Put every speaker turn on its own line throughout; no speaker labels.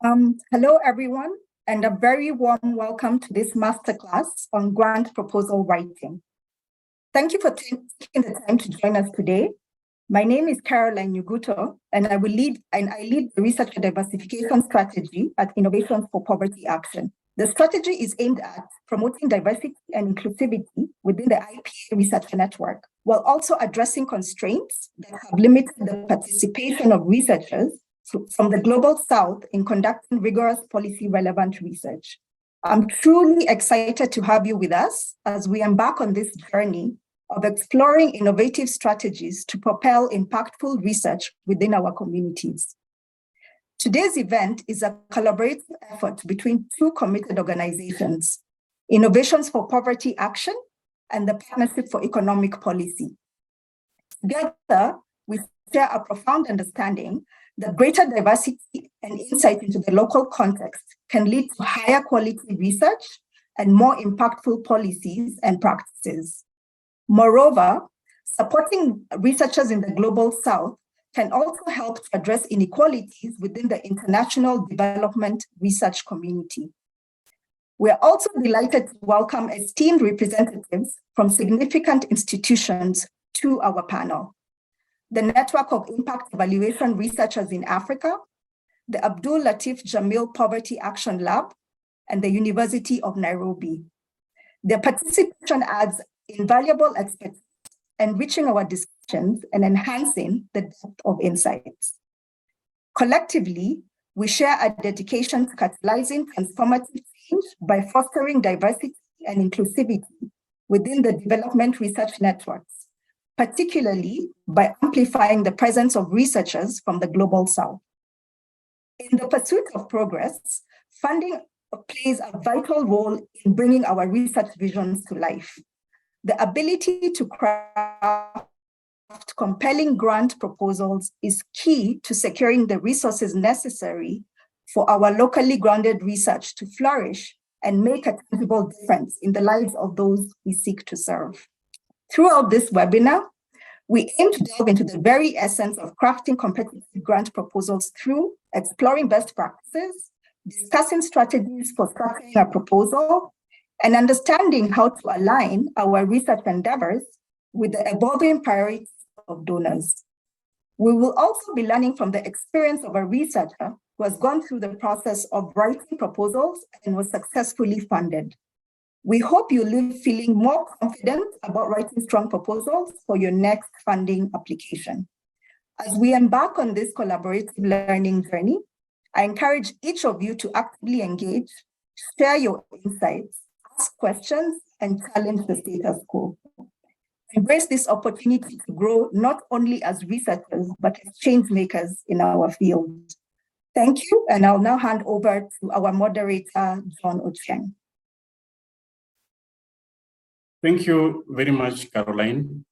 Hello, everyone, and a very warm welcome to this masterclass on grant proposal writing. Thank you for taking the time to join us today. My name is Caroline Nyuguto, and I lead the research and diversification strategy at Innovations for Poverty Action. The strategy is aimed at promoting diversity and inclusivity within the IPA research network, while also addressing constraints that have limited the participation of researchers from the Global South in conducting rigorous policy-relevant research. I'm truly excited to have you with us as we embark on this journey of exploring innovative strategies to propel impactful research within our communities. Today's event is a collaborative effort between two committed organizations, Innovations for Poverty Action and the Partnership for Economic Policy. Together, we share a profound understanding that greater diversity and insight into the local context can lead to higher quality research and more impactful policies and practices. Moreover, supporting researchers in the Global South can also help to address inequalities within the international development research community. We are also delighted to welcome esteemed representatives from significant institutions to our panel: the Network of Impact Evaluation Researchers in Africa, the Abdul Latif Jamil Poverty Action Lab, and the University of Nairobi. Their participation adds invaluable expertise, enriching our discussions and enhancing the depth of insights. Collectively, we share a dedication to catalyzing transformative change by fostering diversity and inclusivity within the development research networks, particularly by amplifying the presence of researchers from the Global South. In the pursuit of progress, funding plays a vital role in bringing our research visions to life. The ability to craft compelling grant proposals is key to securing the resources necessary for our locally grounded research to flourish and make a tangible difference in the lives of those we seek to serve. Throughout this webinar, we aim to delve into the very essence of crafting competitive grant proposals through exploring best practices, discussing strategies for structuring a proposal, and understanding how to align our research endeavors with the evolving priorities of donors. We will also be learning from the experience of a researcher who has gone through the process of writing proposals and was successfully funded. We hope you leave feeling more confident about writing strong proposals for your next funding application. As we embark on this collaborative learning journey, I encourage each of you to actively engage, share your insights, ask questions, and challenge the status quo. Embrace this opportunity to grow not only as researchers, but as change makers in our field. Thank you, and I'll now hand over to our moderator, John Ochieng.
Thank you very much, Caroline.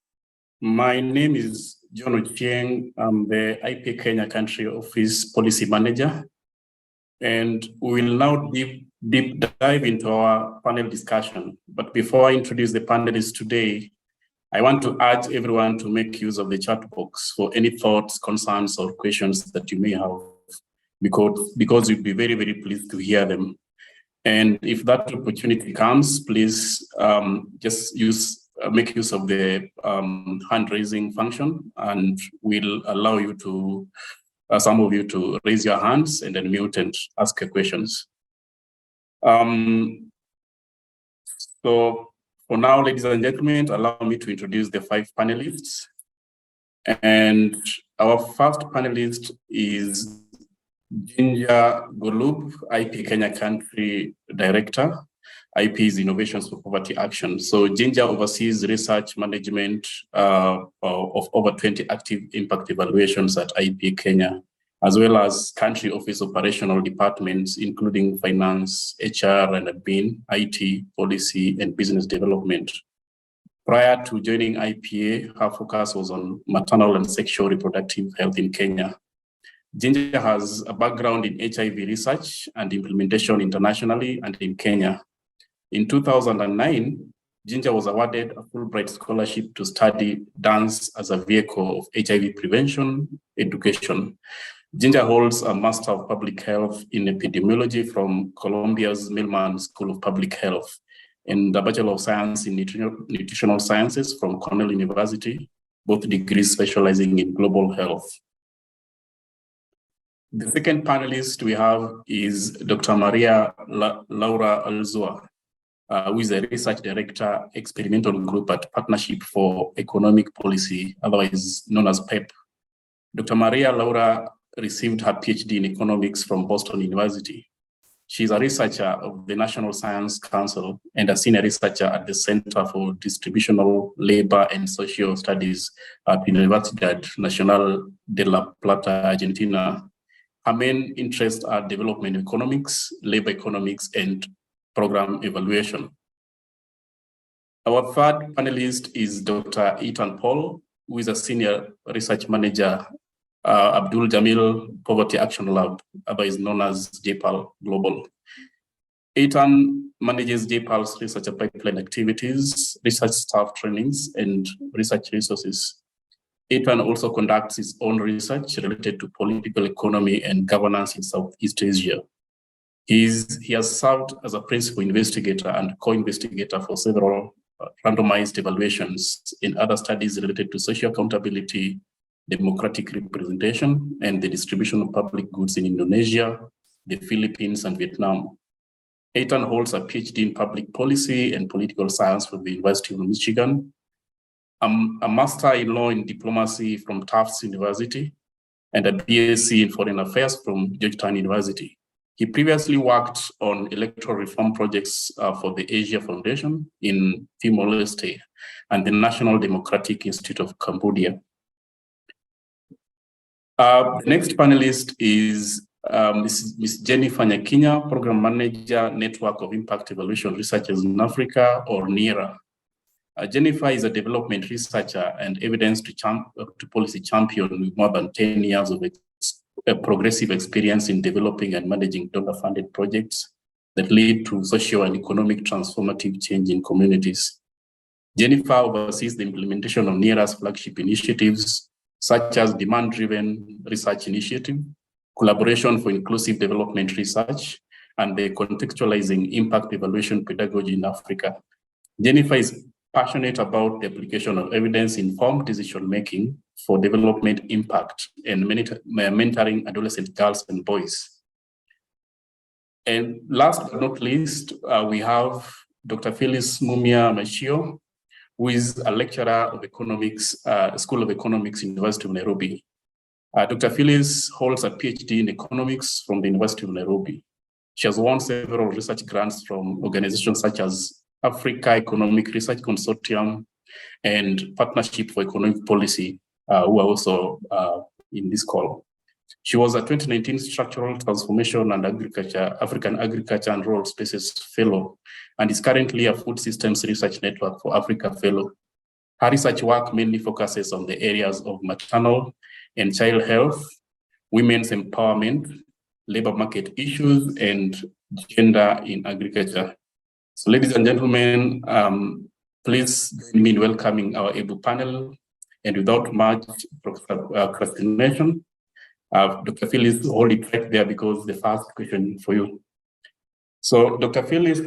My name is John Ochieng. I'm the IP Kenya Country Office Policy Manager, and we will now deep dive into our panel discussion. But before I introduce the panelists today, I want to urge everyone to make use of the chat box for any thoughts, concerns, or questions that you may have, because we'll be very, very pleased to hear them. And if that opportunity comes, please just make use of the hand-raising function, and we'll allow you to, some of you to raise your hands and then mute and ask your questions. So for now, ladies and gentlemen, allow me to introduce the 5 panelists. And our first panelist is Ginger Golub, IP Kenya Country Director. IP is Innovations for Poverty Action. So Ginger oversees research management of over 20 active impact evaluations at IP Kenya, as well as country office operational departments, including finance, HR and admin, IT, policy, and business development. Prior to joining IPA, her focus was on maternal and sexual reproductive health in Kenya. Ginger has a background in HIV research and implementation internationally and in Kenya. In 2009, Ginger was awarded a Fulbright scholarship to study dance as a vehicle of HIV prevention education. Ginger holds a Master of Public Health in Epidemiology from Columbia's Millman School of Public Health and a Bachelor of Science in Nutritional Sciences from Cornell University, both degrees specializing in global health. The second panelist we have is Dr. Maria Laura Alzua, who is a Research Director, Experimental Group at Partnership for Economic Policy, otherwise known as PEP. Dr. Maria Laura received her PhD in economics from Boston University. She's a researcher of the National Science Council and a senior researcher at the Center for Distributional Labor and Social Studies at Universidad Nacional de La Plata, Argentina. Her main interests are development economics, labor economics, and program evaluation. Our third panelist is Dr. Ethan Paul, who is a senior research manager, Abdul Jamil Poverty Action Lab, otherwise known as JPAL Global. Ethan manages JPAL's research pipeline activities, research staff trainings, and research resources. Ethan also conducts his own research related to political economy and governance in Southeast Asia. He has served as a principal investigator and co-investigator for several randomized evaluations in other studies related to social accountability, democratic representation, and the distribution of public goods in Indonesia, the Philippines, and Vietnam. Ethan holds a PhD in public policy and political science from the University of Michigan, a Master in Law and Diplomacy from Tufts University, and a BSc in Foreign Affairs from Georgetown University. He previously worked on electoral reform projects for the Asia Foundation in Timor-Leste and the National Democratic Institute of Cambodia. The next panelist is Ms. Jennifer Nyakinya, Program Manager, Network of Impact Evaluation Researchers in Africa, or NERA. Jennifer is a development researcher and evidence to policy champion with more than 10 years of progressive experience in developing and managing donor-funded projects that lead to social and economic transformative change in communities. Jennifer oversees the implementation of NERA's flagship initiatives, such as demand-driven research initiative, collaboration for inclusive development research, and the contextualizing impact evaluation pedagogy in Africa. Jennifer is passionate about the application of evidence-informed decision-making for development impact and mentoring adolescent girls and boys. And last but not least, we have Dr. Phyllis Mumia Machio, who is a lecturer of economics, School of Economics, University of Nairobi. Dr. Phyllis holds a PhD in economics from the University of Nairobi. She has won several research grants from organizations such as Africa Economic Research Consortium and Partnership for Economic Policy, who are also in this call. She was a 2019 Structural Transformation and Agriculture, African Agriculture and Rural Spaces Fellow, and is currently a Food Systems Research Network for Africa Fellow. Her research work mainly focuses on the areas of maternal and child health, women's empowerment, labor market issues, and gender in agriculture. So ladies and gentlemen, please join me in welcoming our able panel. And without much procrastination, Dr. Phyllis, hold it right there because the first question for you. So Dr. Phyllis,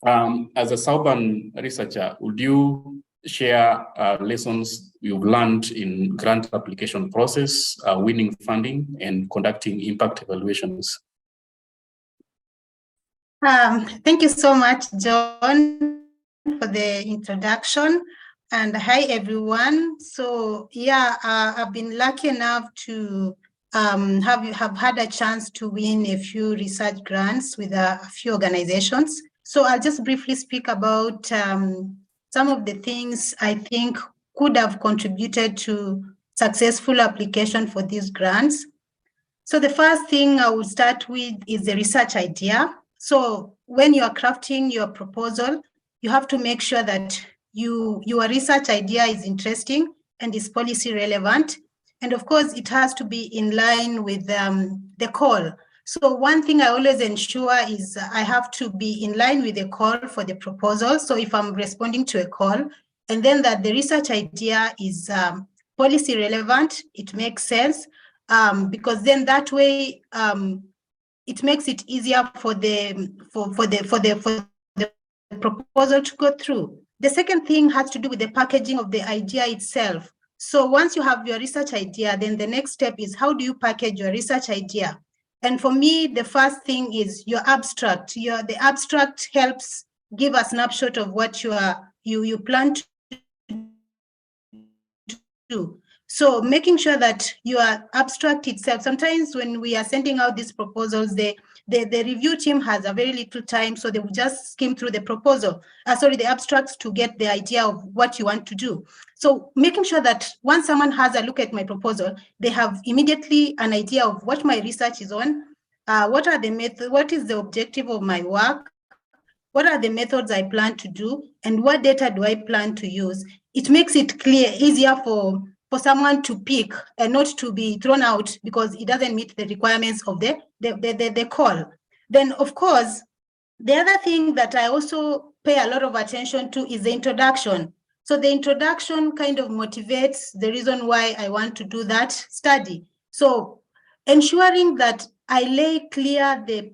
as a Southern researcher, would you share lessons you've learned in grant application process, winning funding, and conducting impact evaluations?
Thank you so much, John, for the introduction. And hi, everyone. So yeah, I've been lucky enough to have had a chance to win a few research grants with a few organizations. So I'll just briefly speak about some of the things I think could have contributed to successful application for these grants. So the first thing I will start with is the research idea. So when you are crafting your proposal, you have to make sure that your research idea is interesting and is policy relevant. And of course, it has to be in line with the call. So one thing I always ensure is I have to be in line with the call for the proposal. So if I'm responding to a call, and then that the research idea is policy relevant, it makes sense, because then that way it makes it easier for the proposal to go through. The second thing has to do with the packaging of the idea itself. So once you have your research idea, then the next step is how do you package your research idea? And for me, the first thing is your abstract. The abstract helps give a snapshot of what you plan to do. So making sure that your abstract itself, sometimes when we are sending out these proposals, the review team has a very little time, so they will just skim through the the abstracts to get the idea of what you want to do. So making sure that once someone has a look at my proposal, they have immediately an idea of what my research is on, what are the methods, what is the objective of my work, what are the methods I plan to do, and what data do I plan to use. It makes it easier for someone to pick and not to be thrown out because it doesn't meet the requirements of the call. Then, of course, the other thing that I also pay a lot of attention to is the introduction. So the introduction kind of motivates the reason why I want to do that study. So ensuring that I lay clear the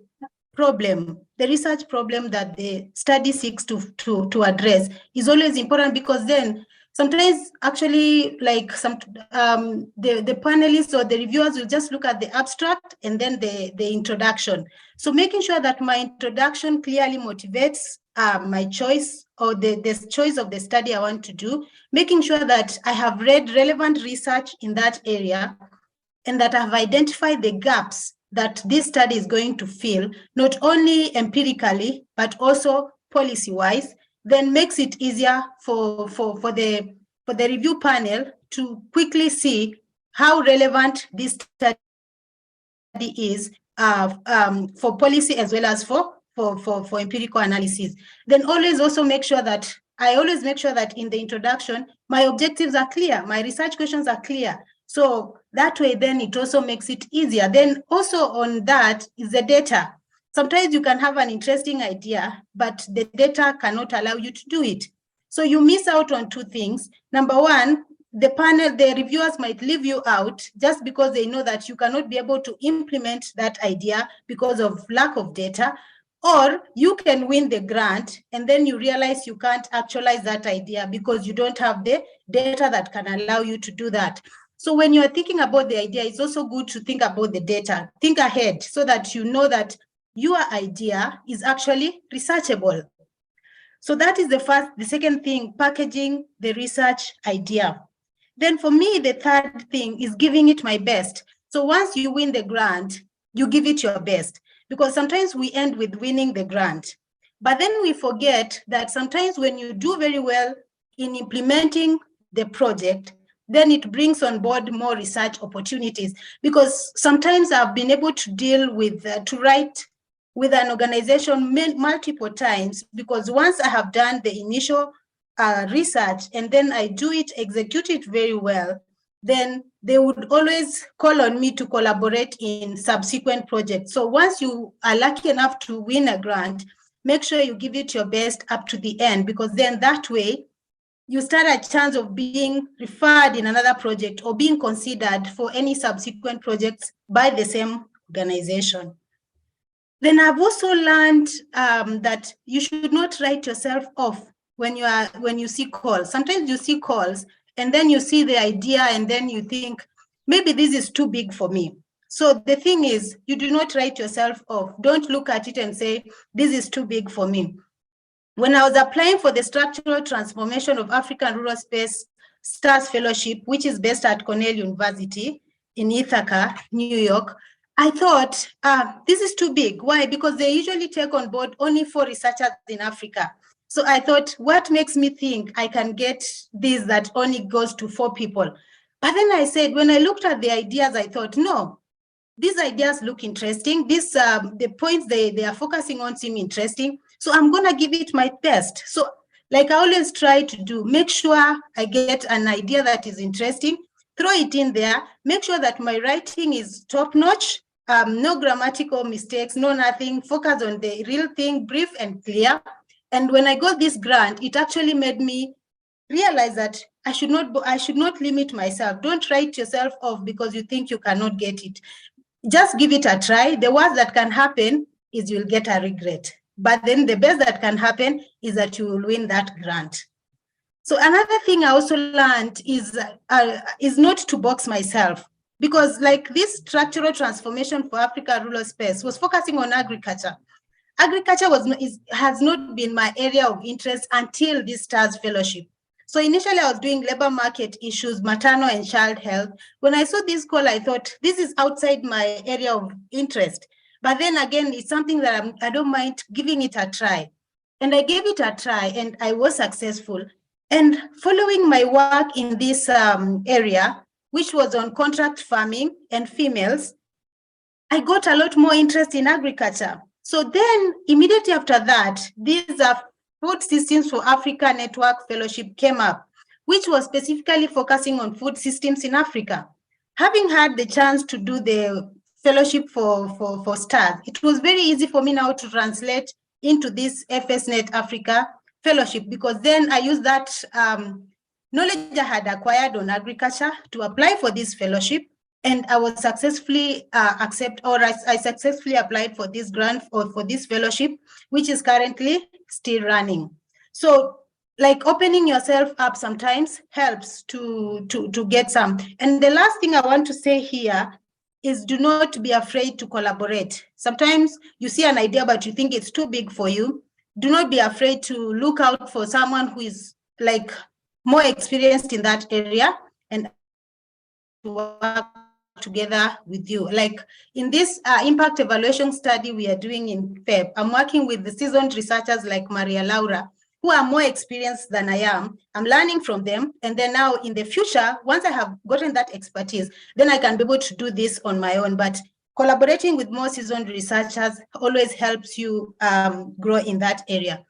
problem, the research problem that the study seeks to address is always important, because then sometimes actually like the panelists or the reviewers will just look at the abstract and then the introduction. So making sure that my introduction clearly motivates my choice or the choice of the study I want to do, making sure that I have read relevant research in that area and that I've identified the gaps that this study is going to fill, not only empirically, but also policy-wise, then makes it easier for the review panel to quickly see how relevant this study is for policy as well as for empirical analysis. Then always also make sure that in the introduction, my objectives are clear, my research questions are clear. So that way, then it also makes it easier. Then also on that is the data. Sometimes you can have an interesting idea, but the data cannot allow you to do it. So you miss out on two things. Number one, the reviewers might leave you out just because they know that you cannot be able to implement that idea because of lack of data. Or you can win the grant and then you realize you can't actualize that idea because you don't have the data that can allow you to do that. So when you're thinking about the idea, it's also good to think about the data. Think ahead so that you know that your idea is actually researchable. So that is the second thing, packaging the research idea. Then for me, the third thing is giving it my best. So once you win the grant, you give it your best, because sometimes we end with winning the grant. But then we forget that sometimes when you do very well in implementing the project, then it brings on board more research opportunities, because sometimes I've been able to deal with, to write with an organization multiple times, because once I have done the initial research and then I execute it very well, then they would always call on me to collaborate in subsequent projects. So once you are lucky enough to win a grant, make sure you give it your best up to the end, because then that way you stand a chance of being referred in another project or being considered for any subsequent projects by the same organization. Then I've also learned that you should not write yourself off when you see calls. Sometimes you see calls and then you see the idea and then you think, maybe this is too big for me. So the thing is, you do not write yourself off. Don't look at it and say, this is too big for me. When I was applying for the Structural Transformation of African Rural Space STARS Fellowship, which is based at Cornell University in Ithaca, New York, I thought, this is too big. Why? Because they usually take on board only 4 researchers in Africa. So I thought, what makes me think I can get this that only goes to 4 people? But then I said, when I looked at the ideas, I thought, no, these ideas look interesting. The points they are focusing on seem interesting. So I'm going to give it my best. So like I always try to do, make sure I get an idea that is interesting, throw it in there, make sure that my writing is top notch, no grammatical mistakes, no nothing, focus on the real thing, brief and clear. And when I got this grant, it actually made me realize that I should not limit myself. Don't write yourself off because you think you cannot get it. Just give it a try. The worst that can happen is you'll get a regret. But then the best that can happen is that you will win that grant. So another thing I also learned is not to box myself, because like this structural transformation for Africa rural space was focusing on agriculture. Agriculture has not been my area of interest until this STARS fellowship. So initially I was doing labor market issues, maternal and child health. When I saw this call, I thought this is outside my area of interest. But then again, it's something that I don't mind giving it a try. And I gave it a try and I was successful. And following my work in this area, which was on contract farming and females, I got a lot more interest in agriculture. So then immediately after that, these Food Systems for Africa Network Fellowship came up, which was specifically focusing on food systems in Africa. Having had the chance to do the fellowship for STARS, it was very easy for me now to translate into this FSNet Africa fellowship, because then I used that knowledge I had acquired on agriculture to apply for this fellowship. And I was successfully I successfully applied for this grant or for this fellowship, which is currently still running. So like opening yourself up sometimes helps to get some. And the last thing I want to say here is do not be afraid to collaborate. Sometimes you see an idea, but you think it's too big for you. Do not be afraid to look out for someone who is like more experienced in that area and work together with you. Like in this impact evaluation study we are doing in FEB, I'm working with the seasoned researchers like Maria Laura, who are more experienced than I am. I'm learning from them. And then now in the future, once I have gotten that expertise, then I can be able to do this on my own. But collaborating with more seasoned researchers always helps you grow in that area.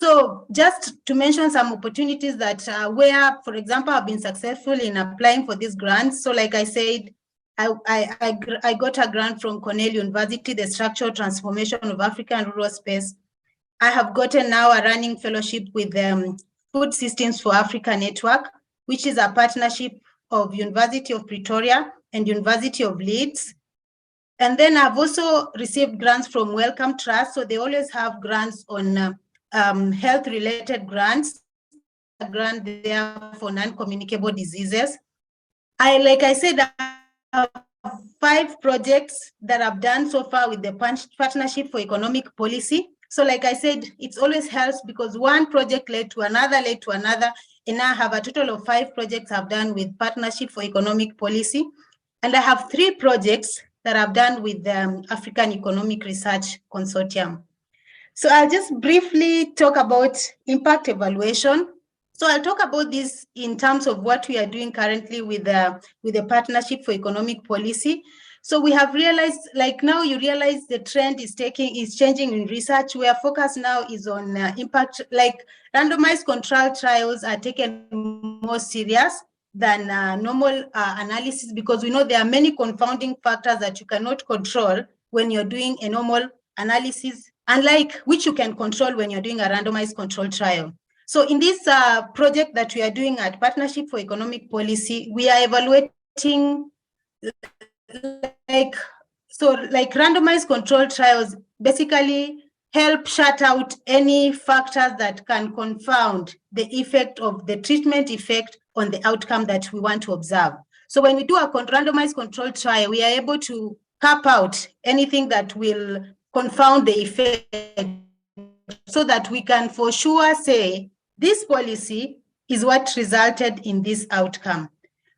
So just to mention some opportunities that where, for example, I've been successful in applying for these grants. So like I said, I got a grant from Cornell University, the Structural Transformation of African Rural Space. I have gotten now a running fellowship with Food Systems for Africa Network, which is a partnership of University of Pretoria and University of Leeds. And then I've also received grants from Wellcome Trust. So they always have grants on health-related grants, a grant there for non-communicable diseases. Like I said, I have 5 projects that I've done so far with the Partnership for Economic Policy. So like I said, it always helps because one project led to another, and now I have a total of 5 projects I've done with Partnership for Economic Policy. And I have 3 projects that I've done with the African Economic Research Consortium. So I'll just briefly talk about impact evaluation. So I'll talk about this in terms of what we are doing currently with the Partnership for Economic Policy. So we have realized, like now you realize the trend is changing in research, where focus now is on impact, like randomized control trials are taken more serious than normal analysis, because we know there are many confounding factors that you cannot control when you're doing a normal analysis, unlike which you can control when you're doing a randomized control trial. So in this project that we are doing at Partnership for Economic Policy, we are evaluating like randomized control trials basically help shut out any factors that can confound the effect of the treatment effect on the outcome that we want to observe. So when we do a randomized control trial, we are able to cap out anything that will confound the effect, so that we can for sure say this policy is what resulted in this outcome.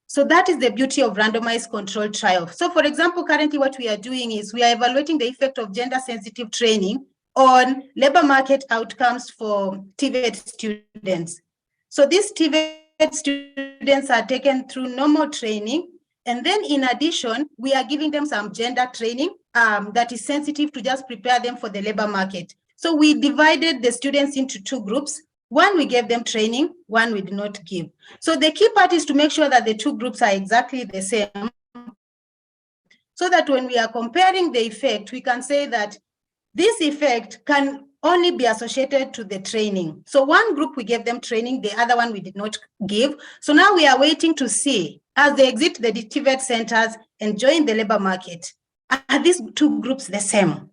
So that is the beauty of randomized control trial. So for example, currently what we are doing is we are evaluating the effect of gender-sensitive training on labor market outcomes for TVET students. So these TVET students are taken through normal training, and then in addition, we are giving them some gender training that is sensitive to just prepare them for the labor market. So we divided the students into 2 groups. One, we gave them training, one we did not give. So the key part is to make sure that the 2 groups are exactly the same, so that when we are comparing the effect, we can say that this effect can only be associated to the training. So one group we gave them training, the other one we did not give. So now we are waiting to see, as they exit the TVET centers and join the labor market, are these two groups the same?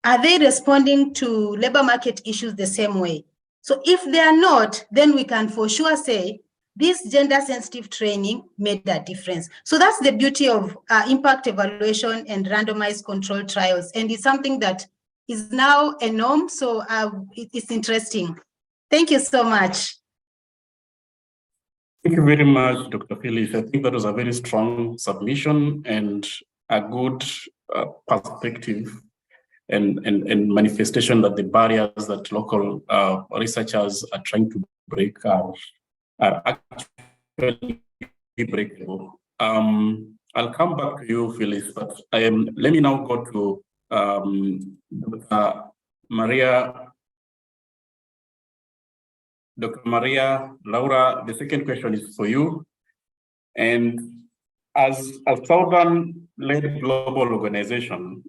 Are they responding to labor market issues the same way? So if they are not, then we can for sure say this gender-sensitive training made a difference. So that's the beauty of impact evaluation and randomized control trials. And it's something that is now a norm, so it's interesting. Thank you so much.
Thank you very much, Dr. Phyllis. I think that was a very strong submission and a good perspective and manifestation that the barriers that local researchers are trying to break are actually breakable. I'll come back to you, Phyllis, but let me now go to Dr. Maria Laura. The second question is for you. And as a Southern-led global organization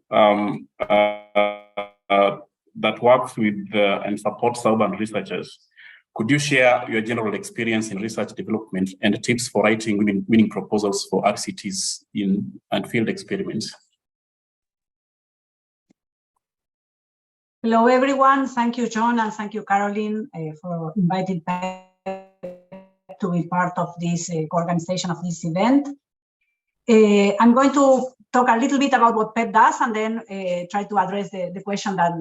that works with and supports Southern researchers, could you share your general experience in research development and tips for writing winning proposals for RCTs and field experiments?
Hello, everyone. Thank you, John, and thank you, Caroline, for inviting me to be part of this organization of this event. I'm going to talk a little bit about what PEP does and then try to address the question that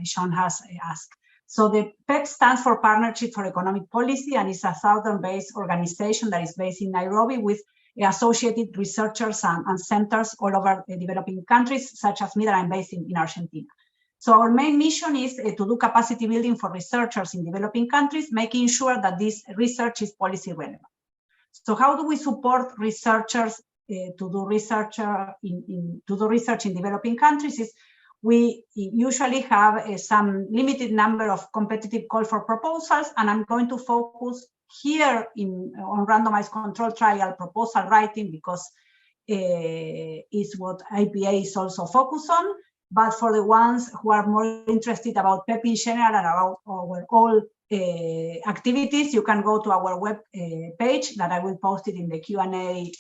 Sean has asked. So the PEP stands for Partnership for Economic Policy and is a Southern-based organization that is based in Nairobi with associated researchers and centers all over the developing countries, such as me that I'm based in Argentina. So our main mission is to do capacity building for researchers in developing countries, making sure that this research is policy relevant. So how do we support researchers to do research in developing countries? Is we usually have some limited number of competitive call for proposals, and I'm going to focus here on randomized control trial proposal writing because is what IPA is also focused on. But for the ones who are more interested about PEP in general and about our all activities, you can go to our web page that I will post it in the Q&A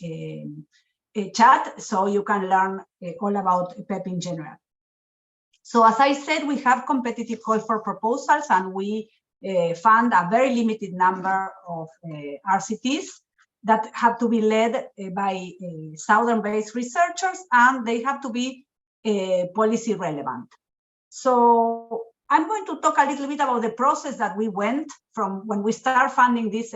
chat, so you can learn all about PEP in general. So as I said, we have competitive call for proposals, and we fund a very limited number of RCTs that have to be led by Southern-based researchers, and they have to be policy relevant. So I'm going to talk a little bit about the process that we went from when we start funding these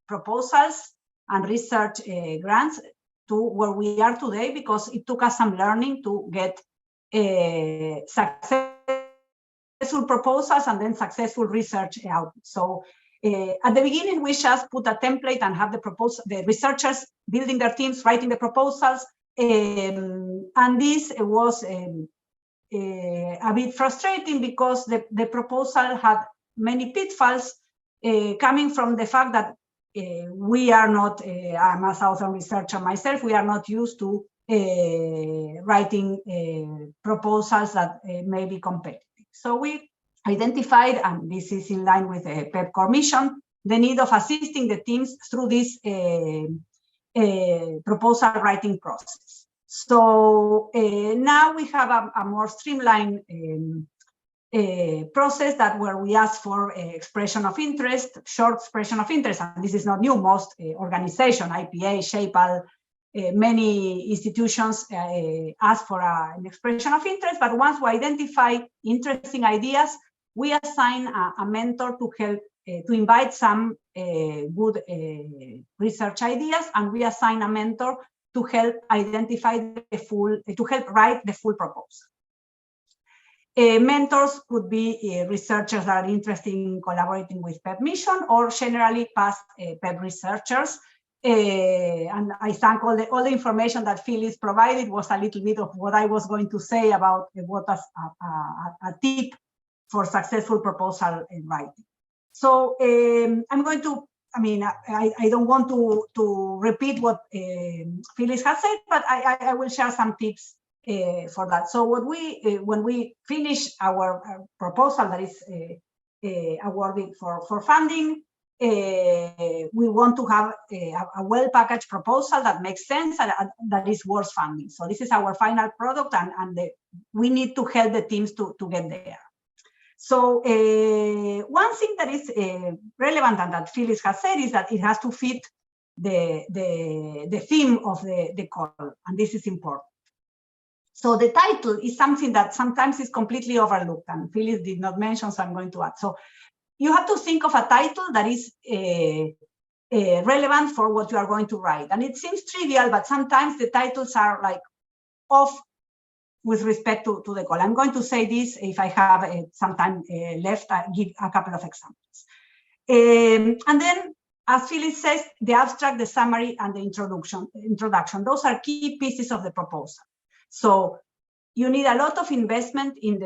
proposals and research grants to where we are today, because it took us some learning to get successful proposals and then successful research out. So at the beginning, we just put a template and have the researchers building their teams, writing the proposals. And this was a bit frustrating because the proposal had many pitfalls coming from the fact that we are not, I'm a Southern researcher myself, we are not used to writing proposals that may be competitive. So we identified, and this is in line with the PEP core mission, the need of assisting the teams through this proposal writing process. So now we have a more streamlined process that where we ask for expression of interest, short expression of interest, and this is not new. Most organizations, IPA, SHAPAL, many institutions ask for an expression of interest, but once we identify interesting ideas, we assign a mentor to help to invite some good research ideas, and we assign a mentor to help identify the full, to help write the full proposal. Mentors could be researchers that are interested in collaborating with PEP mission, or generally past PEP researchers. And I thank all the information that Phyllis provided was a little bit of what I was going to say about what is a tip for successful proposal writing. So I'm going to, I mean, I don't want to repeat what Phyllis has said, but I will share some tips for that. So what when we finish our proposal that is awarded for funding, we want to have a well-packaged proposal that makes sense and that is worth funding. So this is our final product, and we need to help the teams to get there. So one thing that is relevant and that Phyllis has said is that it has to fit the theme of the call, and this is important. So the title is something that sometimes is completely overlooked, and Phyllis did not mention, so I'm going to add. So you have to think of a title that is relevant for what you are going to write. And it seems trivial, but sometimes the titles are like off with respect to the call. I'm going to say this if I have some time left. I'll give a couple of examples. And then, as Phyllis says, the abstract, the summary, and the introduction. Those are key pieces of the proposal. So you need a lot of investment in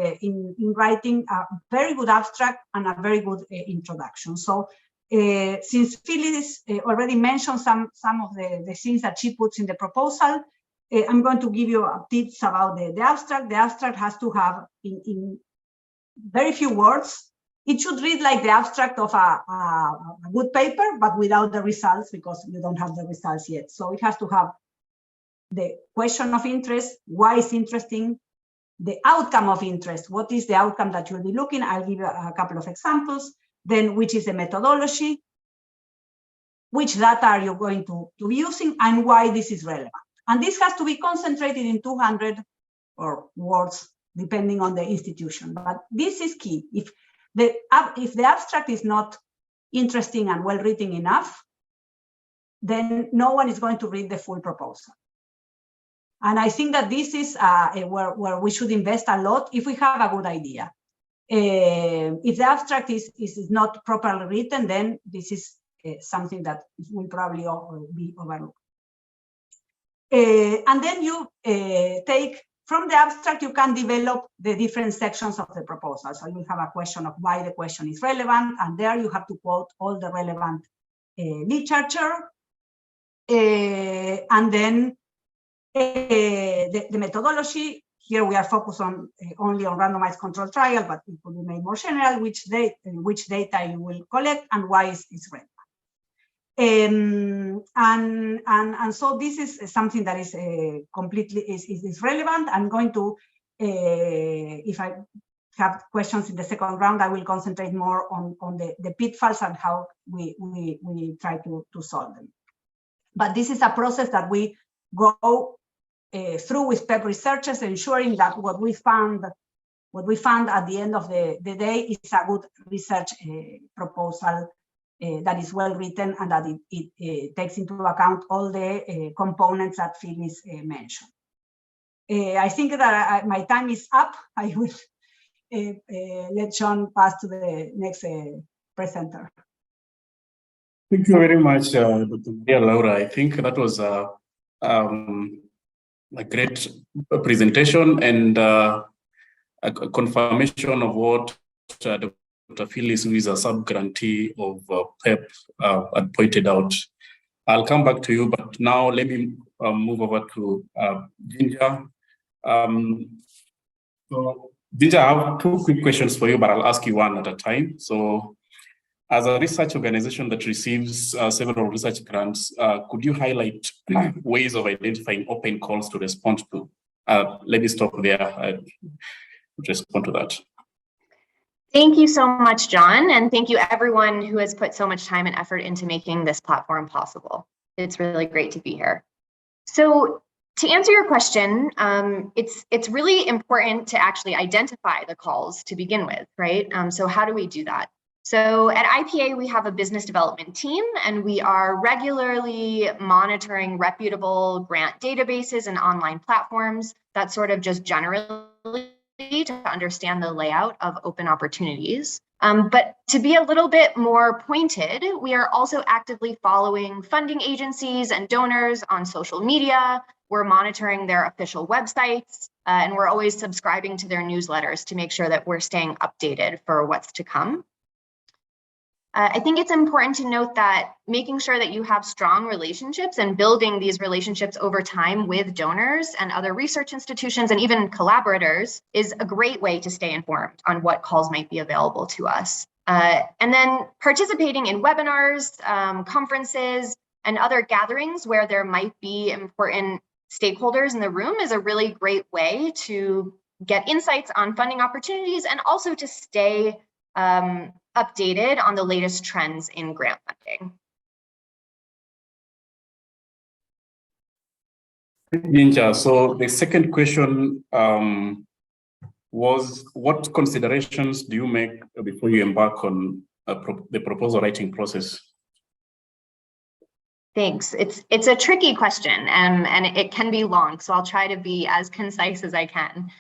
writing a very good abstract and a very good introduction. So since Phyllis already mentioned some of the things that she puts in the proposal, I'm going to give you tips about the abstract. The abstract has to have, in very few words, it should read like the abstract of a good paper, but without the results, because you don't have the results yet. So it has to have the question of interest, why it's interesting, the outcome of interest, what is the outcome that you'll be looking. I'll give you a couple of examples. Then, which is the methodology, which data are you going to be using, and why this is relevant. And this has to be concentrated in 200 or words, depending on the institution. But this is key. If the abstract is not interesting and well written enough, then no one is going to read the full proposal. And I think that this is where we should invest a lot if we have a good idea. If the abstract is not properly written, then this is something that will probably be overlooked. And then you take, from the abstract, you can develop the different sections of the proposal. So you have a question of why the question is relevant, and there you have to quote all the relevant literature. And then the methodology, here we are focused on only on randomized controlled trial, but it could be made more general, which data you will collect and why it's relevant. And so this is something that is completely is relevant. I'm going to, if I have questions in the second round, I will concentrate more on the pitfalls and how we try to solve them. But this is a process that we go through with PEP researchers, ensuring that what we found at the end of the day is a good research proposal that is well written and that it takes into account all the components that Phyllis mentioned. I think that my time is up. I will let John pass to the next presenter.
Thank you very much, Dr. Maria Laura. I think that was a great presentation and a confirmation of what Dr. Phyllis, who is a sub-grantee of PEP, had pointed out. I'll come back to you, but now let me move over to Ginger. So, Ginger, I have two quick questions for you, but I'll ask you one at a time. So, as a research organization that receives several research grants, could you highlight ways of identifying open calls to respond to? Let me stop there. Respond to that.
Thank you so much, John, and thank you everyone who has put so much time and effort into making this platform possible. It's really great to be here. So to answer your question, it's really important to actually identify the calls to begin with, right? So how do we do that? So at IPA, we have a business development team, and we are regularly monitoring reputable grant databases and online platforms that sort of just generally to understand the layout of open opportunities. But to be a little bit more pointed, we are also actively following funding agencies and donors on social media. We're monitoring their official websites, and we're always subscribing to their newsletters to make sure that we're staying updated for what's to come. I think it's important to note that making sure that you have strong relationships and building these relationships over time with donors and other research institutions and even collaborators is a great way to stay informed on what calls might be available to us. And then participating in webinars, conferences, and other gatherings where there might be important stakeholders in the room is a really great way to get insights on funding opportunities and also to stay updated on the latest trends in grant funding.
Jinja, so the second question was, what considerations do you make before you embark on the proposal writing process?
Thanks. It's a tricky question and it can be long, so I'll try to be as concise as I can.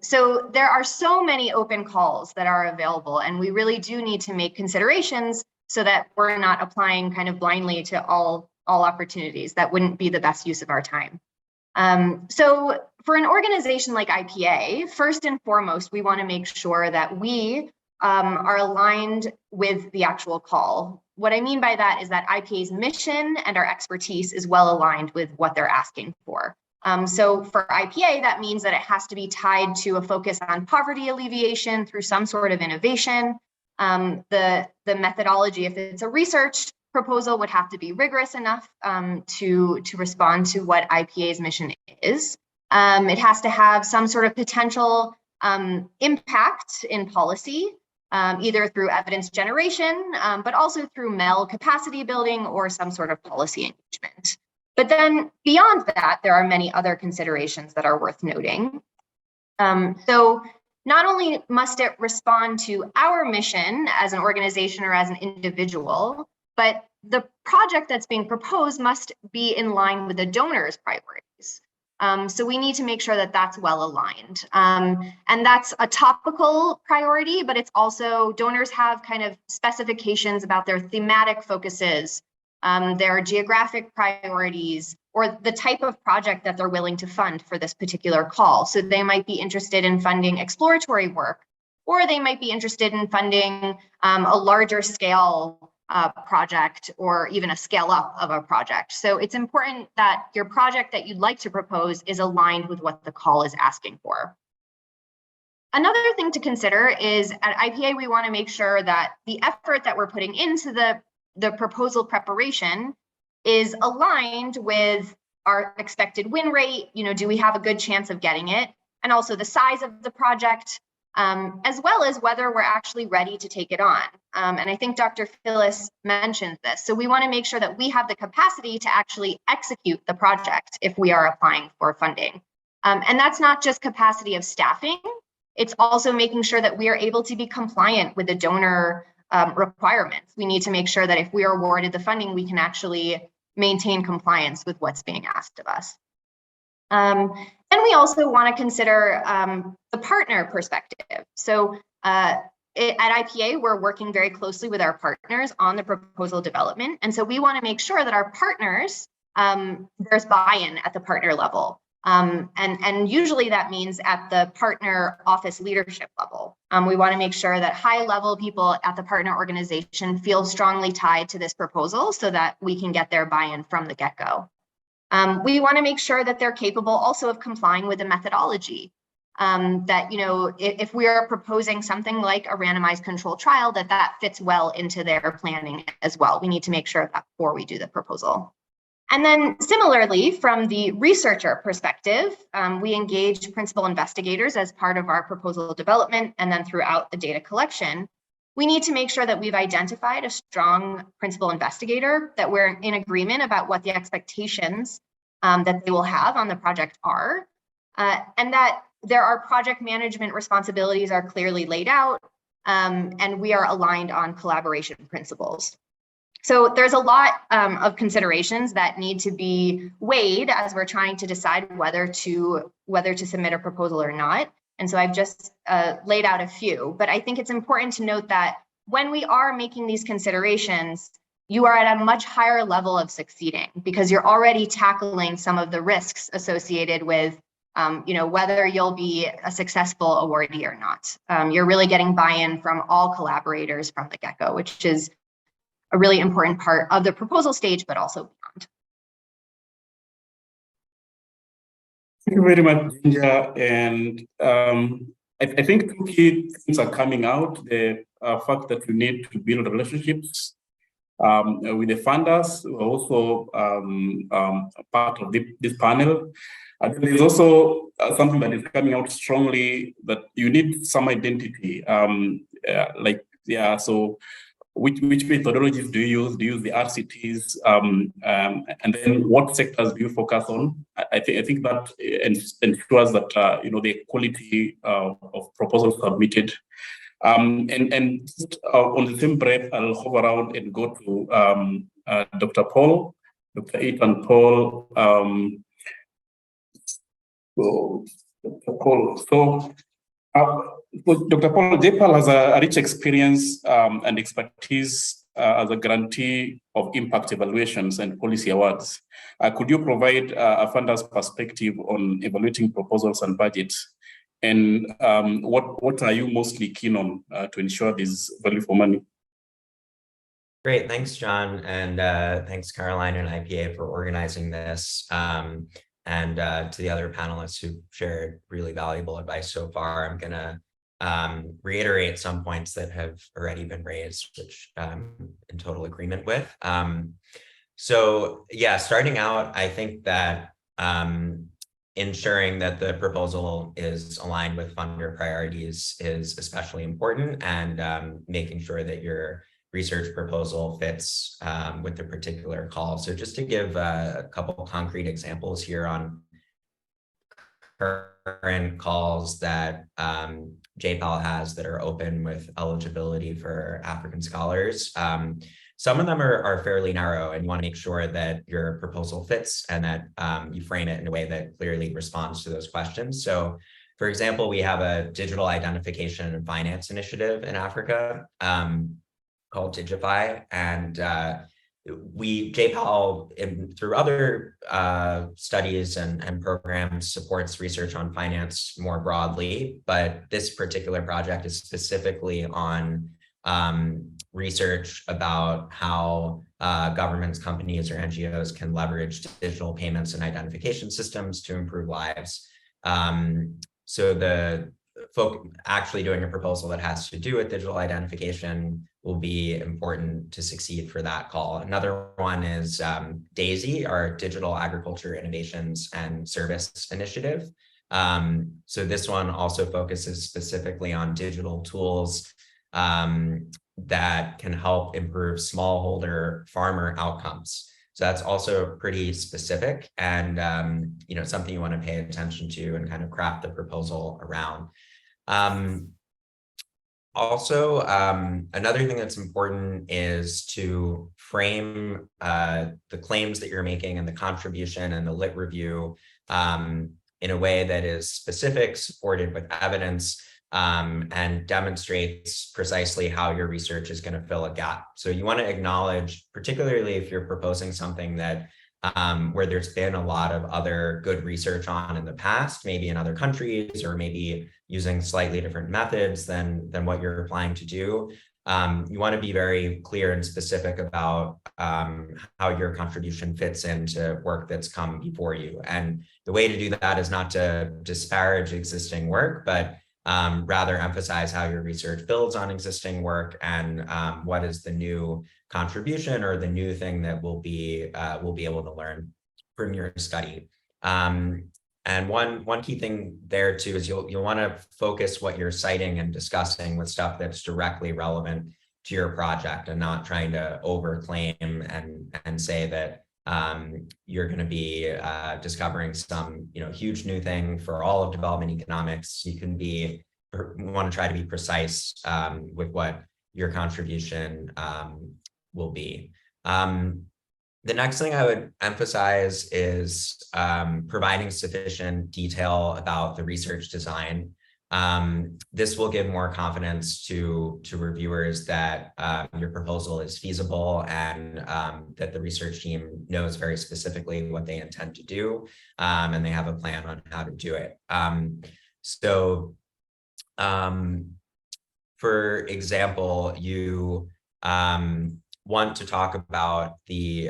So there are so many open calls that are available, and we really do need to make considerations so that we're not applying kind of blindly to all opportunities. That wouldn't be the best use of our time. So for an organization like IPA, first and foremost, we want to make sure that we are aligned with the actual call. What I mean by that is that IPA's mission and our expertise is well aligned with what they're asking for. So for IPA, that means that it has to be tied to a focus on poverty alleviation through some sort of innovation. The methodology, if it's a research proposal, would have to be rigorous enough to respond to what IPA's mission is. It has to have some sort of potential impact in policy, either through evidence generation, but also through MEL capacity building or some sort of policy engagement. But then beyond that, there are many other considerations that are worth noting. So not only must it respond to our mission as an organization or as an individual, but the project that's being proposed must be in line with the donor's priorities. So we need to make sure that that's well aligned. And that's a topical priority, but it's also, donors have kind of specifications about their thematic focuses, their geographic priorities, or the type of project that they're willing to fund for this particular call. So they might be interested in funding exploratory work, or they might be interested in funding a larger scale project, or even a scale up of a project. So it's important that your project that you'd like to propose is aligned with what the call is asking for. Another thing to consider is at IPA, we want to make sure that the effort that we're putting into the proposal preparation is aligned with our expected win rate. You know, do we have a good chance of getting it? And also the size of the project, as well as whether we're actually ready to take it on. And I think Dr. Phyllis mentioned this. So we want to make sure that we have the capacity to actually execute the project if we are applying for funding. And that's not just capacity of staffing, it's also making sure that we are able to be compliant with the donor requirements. We need to make sure that if we are awarded the funding, we can actually maintain compliance with what's being asked of us. And we also want to consider the partner perspective. So at IPA, we're working very closely with our partners on the proposal development. And so we want to make sure that our partners, there's buy-in at the partner level. And usually that means at the partner office leadership level. We want to make sure that high-level people at the partner organization feel strongly tied to this proposal so that we can get their buy-in from the get-go. We want to make sure that they're capable also of complying with the methodology. That, you know, if we are proposing something like a randomized controlled trial, that fits well into their planning as well. We need to make sure of that before we do the proposal. And then similarly, from the researcher perspective, we engage principal investigators as part of our proposal development and then throughout the data collection. We need to make sure that we've identified a strong principal investigator, that we're in agreement about what the expectations that they will have on the project are, and that our project management responsibilities are clearly laid out, and we are aligned on collaboration principles. So there's a lot of considerations that need to be weighed as we're trying to decide whether to submit a proposal or not. And so I've just laid out a few, but I think it's important to note that when we are making these considerations, you are at a much higher level of succeeding because you're already tackling some of the risks associated with whether you'll be a successful awardee or not. You're really getting buy-in from all collaborators from the get-go, which is a really important part of the proposal stage, but also beyond.
Thank you very much, Ginger. And I think two key things are coming out. The fact that you need to build relationships with the funders, who are also part of this panel. And there's also something that is coming out strongly, that you need some identity. So which methodologies do you use? Do you use the RCTs? And then what sectors do you focus on? I think that ensures that the quality of proposals submitted. And on the same breath, I'll hover around and go to Dr. Paul, Dr. Ethan Paul. Dr. Paul, JPAL has a rich experience and expertise as a grantee of impact evaluations and policy awards. Could you provide a funder's perspective on evaluating proposals and budgets? And what are you mostly keen on to ensure this value for money?
Great, thanks, John, and thanks, Caroline and IPA for organizing this, and to the other panelists who shared really valuable advice so far. I'm going to reiterate some points that have already been raised, which I'm in total agreement with. So yeah, starting out, I think that ensuring that the proposal is aligned with funder priorities is especially important, and making sure that your research proposal fits with the particular call. So just to give a couple concrete examples here on current calls that JPAL has that are open with eligibility for African scholars. Some of them are fairly narrow, and you want to make sure that your proposal fits and that you frame it in a way that clearly responds to those questions. So for example, we have a digital identification and finance initiative in Africa called Digify, and JPAL, through other studies and programs, supports research on finance more broadly, but this particular project is specifically on research about how governments, companies, or NGOs can leverage digital payments and identification systems to improve lives. So the folk actually doing a proposal that has to do with digital identification will be important to succeed for that call. Another one is DAISY, our Digital Agriculture Innovations and Service Initiative. So this one also focuses specifically on digital tools that can help improve smallholder farmer outcomes. So that's also pretty specific, and something you want to pay attention to and kind of craft the proposal around. Also, another thing that's important is to frame the claims that you're making and the contribution and the lit review in a way that is specific, supported with evidence, and demonstrates precisely how your research is going to fill a gap. So you want to acknowledge, particularly if you're proposing something that where there's been a lot of other good research on in the past, maybe in other countries, or maybe using slightly different methods than what you're applying to do. You want to be very clear and specific about how your contribution fits into work that's come before you. And the way to do that is not to disparage existing work, but rather emphasize how your research builds on existing work, and what is the new contribution or the new thing that we'll be able to learn from your study. And one key thing there too is you'll want to focus what you're citing and discussing with stuff that's directly relevant to your project, and not trying to overclaim and say that you're going to be discovering some huge new thing for all of development economics. You want to try to be precise with what your contribution will be. The next thing I would emphasize is providing sufficient detail about the research design. This will give more confidence to reviewers that your proposal is feasible and that the research team knows very specifically what they intend to do, and they have a plan on how to do it. For example, you want to talk about the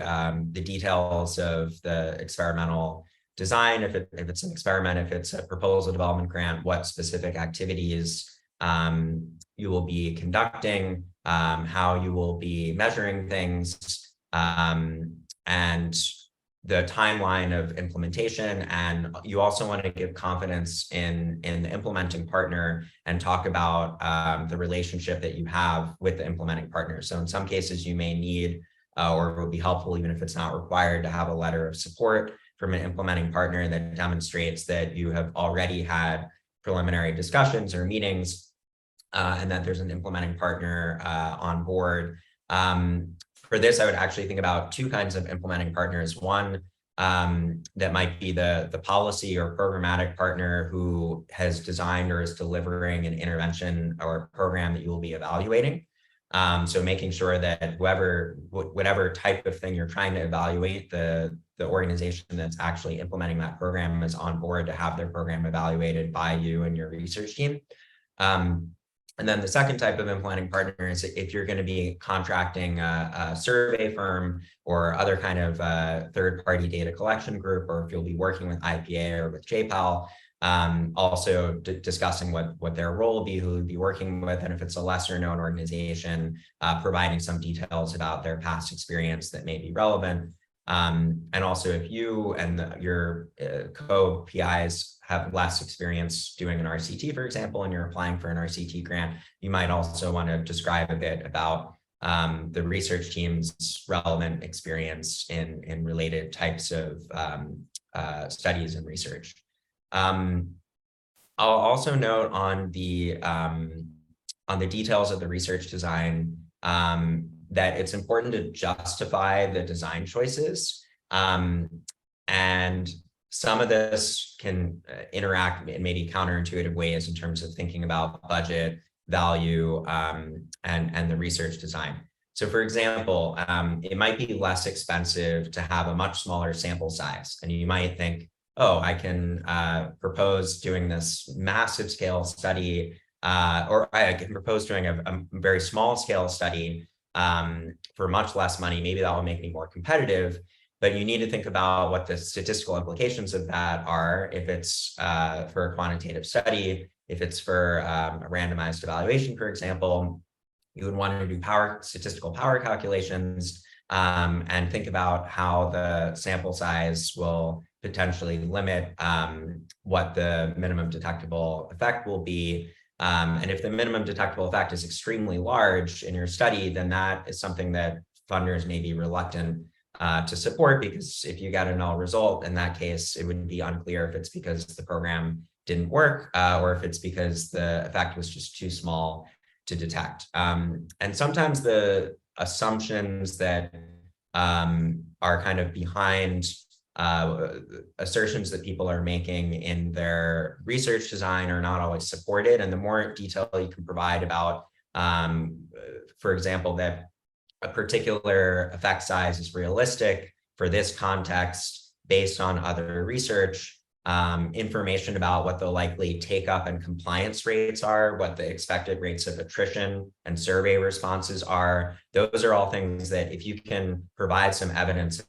details of the experimental design, if it's an experiment, if it's a proposal development grant, what specific activities you will be conducting, how you will be measuring things, and the timeline of implementation. And you also want to give confidence in the implementing partner and talk about the relationship that you have with the implementing partner. So in some cases, you may need, or it would be helpful, even if it's not required, to have a letter of support from an implementing partner that demonstrates that you have already had preliminary discussions or meetings, and that there's an implementing partner on board. For this, I would actually think about two kinds of implementing partners. One that might be the policy or programmatic partner who has designed or is delivering an intervention or program that you will be evaluating. So making sure that whatever type of thing you're trying to evaluate, the organization that's actually implementing that program is on board to have their program evaluated by you and your research team. And then the second type of implementing partner is if you're going to be contracting a survey firm or other kind of third-party data collection group, or if you'll be working with IPA or with JPAL, also discussing what their role will be, who will be working with, and if it's a lesser known organization, providing some details about their past experience that may be relevant. And also if you and your co-PIs have less experience doing an RCT, for example, and you're applying for an RCT grant, you might also want to describe a bit about the research team's relevant experience in related types of studies and research. I'll also note on the details of the research design that it's important to justify the design choices. And some of this can interact in maybe counterintuitive ways in terms of thinking about budget, value, and the research design. So for example, it might be less expensive to have a much smaller sample size. And you might think, oh, I can propose doing this massive scale study, or I can propose doing a very small scale study for much less money. Maybe that will make me more competitive, but you need to think about what the statistical implications of that are. If it's for a quantitative study, if it's for a randomized evaluation, for example, you would want to do statistical power calculations and think about how the sample size will potentially limit what the minimum detectable effect will be. And if the minimum detectable effect is extremely large in your study, then that is something that funders may be reluctant to support, because if you get a null result, in that case, it would be unclear if it's because the program didn't work or if it's because the effect was just too small to detect. And sometimes the assumptions that are kind of behind assertions that people are making in their research design are not always supported. And the more detail you can provide about, for example, that a particular effect size is realistic for this context based on other research, information about what the likely take up and compliance rates are, what the expected rates of attrition and survey responses are. Those are all things that if you can provide some evidence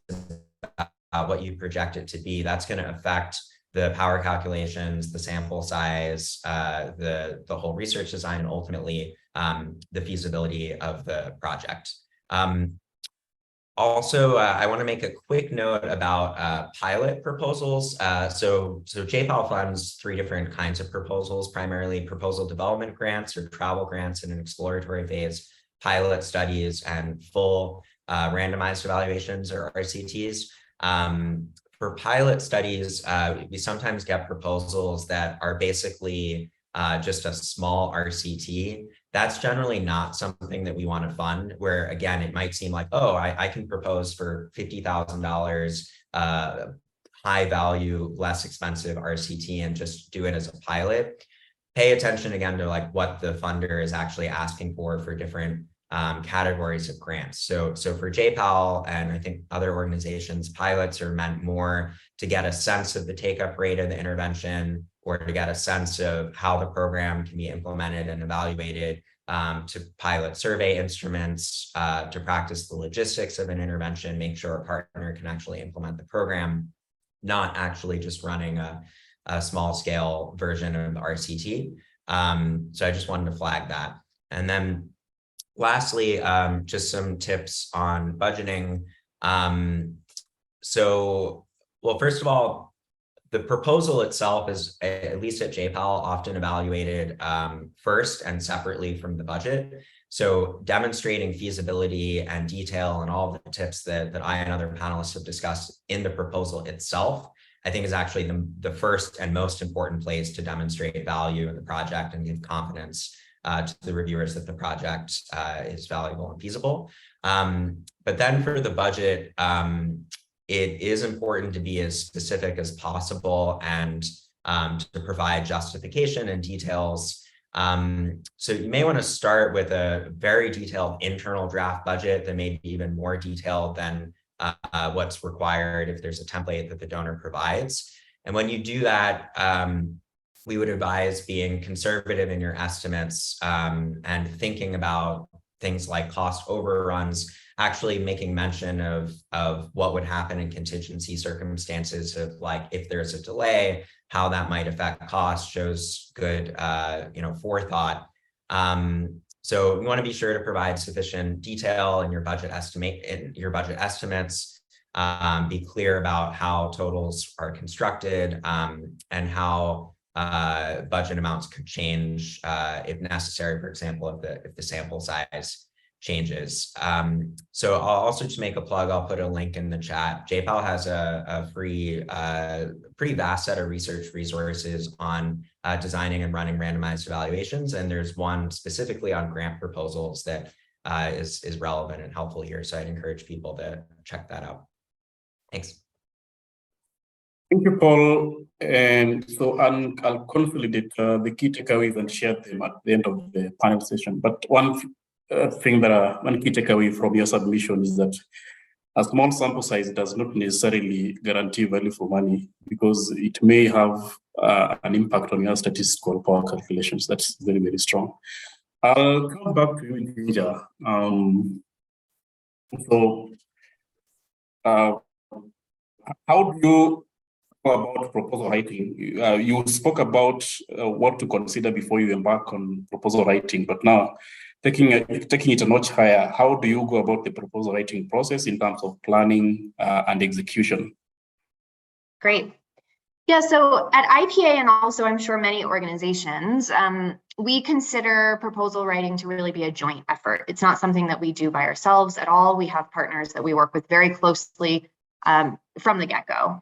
about what you project it to be, that's going to affect the power calculations, the sample size, the whole research design, and ultimately the feasibility of the project. Also, I want to make a quick note about pilot proposals. So JPAL funds 3 different kinds of proposals, primarily proposal development grants or travel grants in an exploratory phase, pilot studies, and full randomized evaluations or RCTs. For pilot studies, we sometimes get proposals that are basically just a small RCT. That's generally not something that we want to fund, where again, it might seem like, oh, I can propose for $50,000 high value, less expensive RCT and just do it as a pilot. pay attention again to like what the funder is actually asking for different categories of grants. So for JPAL and I think other organizations, pilots are meant more to get a sense of the take-up rate of the intervention or to get a sense of how the program can be implemented and evaluated, to pilot survey instruments, to practice the logistics of an intervention, make sure a partner can actually implement the program, not actually just running a small scale version of RCT. So I just wanted to flag that. And then lastly, just some tips on budgeting. Well, first of all, the proposal itself is, at least at JPAL, often evaluated first and separately from the budget. So demonstrating feasibility and detail and all the tips that I and other panelists have discussed in the proposal itself, I think is actually the first and most important place to demonstrate value in the project and give confidence to the reviewers that the project is valuable and feasible. But then for the budget, it is important to be as specific as possible and to provide justification and details. So you may want to start with a very detailed internal draft budget that may be even more detailed than what's required if there's a template that the donor provides. And when you do that, we would advise being conservative in your estimates and thinking about things like cost overruns, actually making mention of what would happen in contingency circumstances of like if there's a delay, how that might affect cost, shows good forethought. So we want to be sure to provide sufficient detail in your budget estimates, be clear about how totals are constructed and how budget amounts could change if necessary, for example, if the sample size changes. So I'll also just make a plug, I'll put a link in the chat. JPAL has a free, pretty vast set of research resources on designing and running randomized evaluations. And there's one specifically on grant proposals that is relevant and helpful here. So I'd encourage people to check that out. Thanks.
Thank you, Paul. And so I'll consolidate the key takeaways and share them at the end of the panel session. But one key takeaway from your submission is that a small sample size does not necessarily guarantee value for money because it may have an impact on your statistical power calculations. That's very, very strong. I'll come back to you, Ginger. How do you go about proposal writing? You spoke about what to consider before you embark on proposal writing, but now taking it a notch higher, how do you go about the proposal writing process in terms of planning and execution?
Great. Yeah, so at IPA and also I'm sure many organizations, we consider proposal writing to really be a joint effort. It's not something that we do by ourselves at all. We have partners that we work with very closely from the get-go.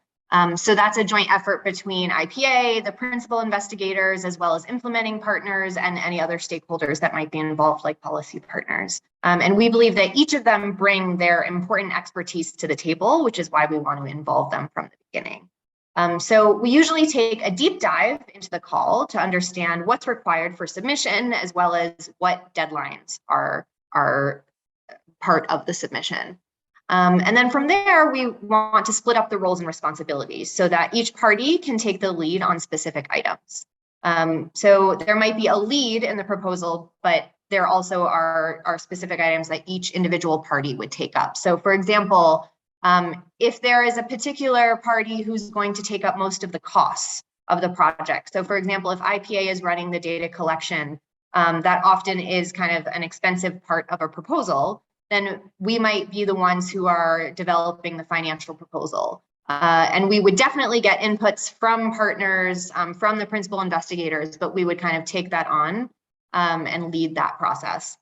So that's a joint effort between IPA, the principal investigators, as well as implementing partners and any other stakeholders that might be involved, like policy partners. And we believe that each of them bring their important expertise to the table, which is why we want to involve them from the beginning. So we usually take a deep dive into the call to understand what's required for submission, as well as what deadlines are part of the submission. And then from there, we want to split up the roles and responsibilities so that each party can take the lead on specific items. So there might be a lead in the proposal, but there also are specific items that each individual party would take up. So for example, if there is a particular party who's going to take up most of the costs of the project. So for example, if IPA is running the data collection, that often is kind of an expensive part of a proposal, then we might be the ones who are developing the financial proposal. And we would definitely get inputs from partners, from the principal investigators, but we would kind of take that on and lead that process.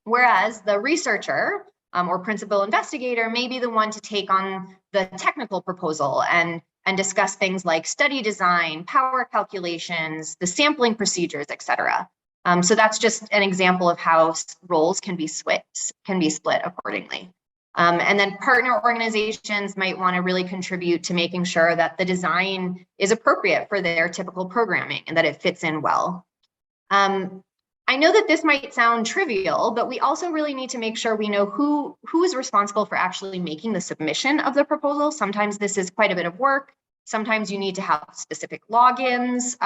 Whereas the researcher or principal investigator may be the one to take on the technical proposal and discuss things like study design, power calculations, the sampling procedures, et cetera. So that's just an example of how roles can be split accordingly. And then partner organizations might want to really contribute to making sure that the design is appropriate for their typical programming and that it fits in well. I know that this might sound trivial, but we also really need to make sure we know who is responsible for actually making the submission of the proposal. Sometimes this is quite a bit of work. Sometimes you need to have specific logins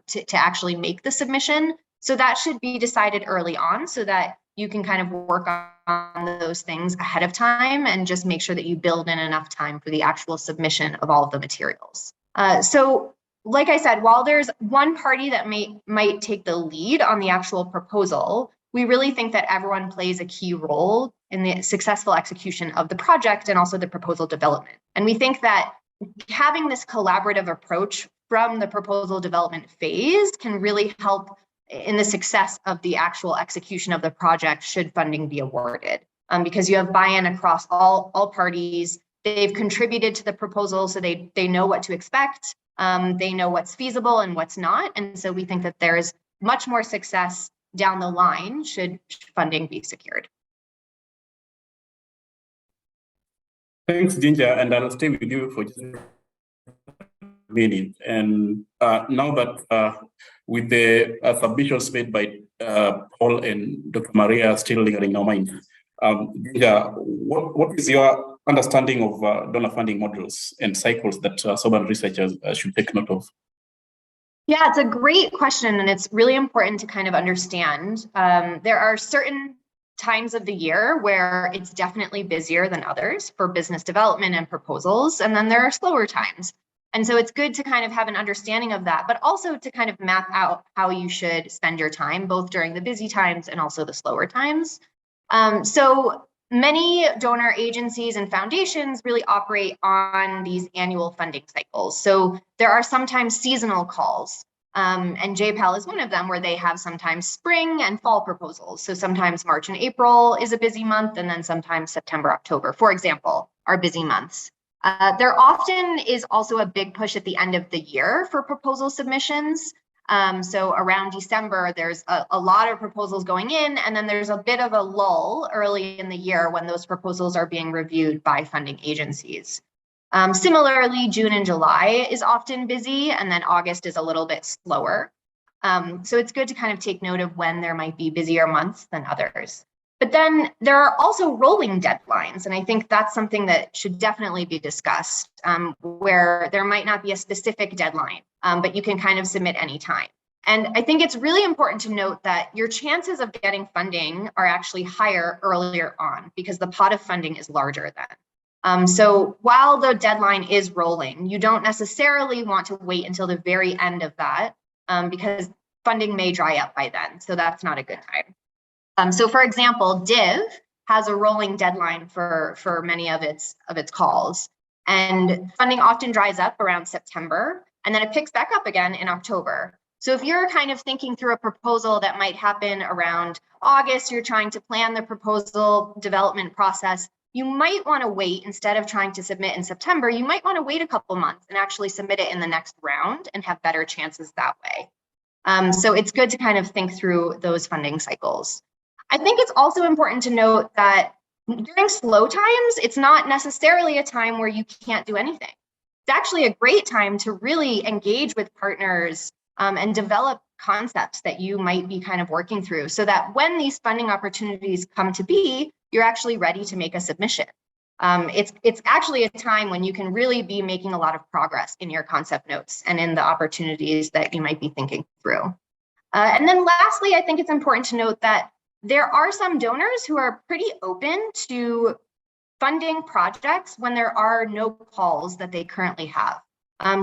to actually make the submission. So that should be decided early on so that you can kind of work on those things ahead of time and just make sure that you build in enough time for the actual submission of all of the materials. So like I said, while there's one party that might take the lead on the actual proposal, we really think that everyone plays a key role in the successful execution of the project and also the proposal development. And we think that having this collaborative approach from the proposal development phase can really help in the success of the actual execution of the project should funding be awarded, because you have buy-in across all parties. They've contributed to the proposal, so they know what to expect. They know what's feasible and what's not. And so we think that there's much more success down the line should funding be secured.
Thanks, Ginger, and I'll stay with you for just a minute. And now that with the submissions made by Paul and Dr. Maria still lingering in our minds, Ginger, what is your understanding of donor funding models and cycles that Soban researchers should take note of?
Yeah, it's a great question, and it's really important to kind of understand. There are certain times of the year where it's definitely busier than others for business development and proposals, and then there are slower times. And so it's good to kind of have an understanding of that, but also to kind of map out how you should spend your time, both during the busy times and also the slower times. So many donor agencies and foundations really operate on these annual funding cycles. So there are sometimes seasonal calls. And JPAL is one of them, where they have sometimes spring and fall proposals. So sometimes March and April is a busy month, and then sometimes September, October, for example, are busy months. There often is also a big push at the end of the year for proposal submissions. So around December, there's a lot of proposals going in, and then there's a bit of a lull early in the year when those proposals are being reviewed by funding agencies. Similarly, June and July is often busy, and then August is a little bit slower. So it's good to kind of take note of when there might be busier months than others. But then there are also rolling deadlines, and I think that's something that should definitely be discussed, where there might not be a specific deadline, but you can kind of submit anytime. And I think it's really important to note that your chances of getting funding are actually higher earlier on because the pot of funding is larger then. So while the deadline is rolling, you don't necessarily want to wait until the very end of that because funding may dry up by then. So that's not a good time. So for example, DIV has a rolling deadline for many of its calls, and funding often dries up around September, and then it picks back up again in October. So if you're kind of thinking through a proposal that might happen around August, you're trying to plan the proposal development process, you might want to wait, instead of trying to submit in September, you might want to wait a couple months and actually submit it in the next round and have better chances that way. So it's good to kind of think through those funding cycles. I think it's also important to note that during slow times, it's not necessarily a time where you can't do anything. It's actually a great time to really engage with partners and develop concepts that you might be kind of working through, so that when these funding opportunities come to be, you're actually ready to make a submission. It's actually a time when you can really be making a lot of progress in your concept notes and in the opportunities that you might be thinking through. And then lastly, I think it's important to note that there are some donors who are pretty open to funding projects when there are no calls that they currently have.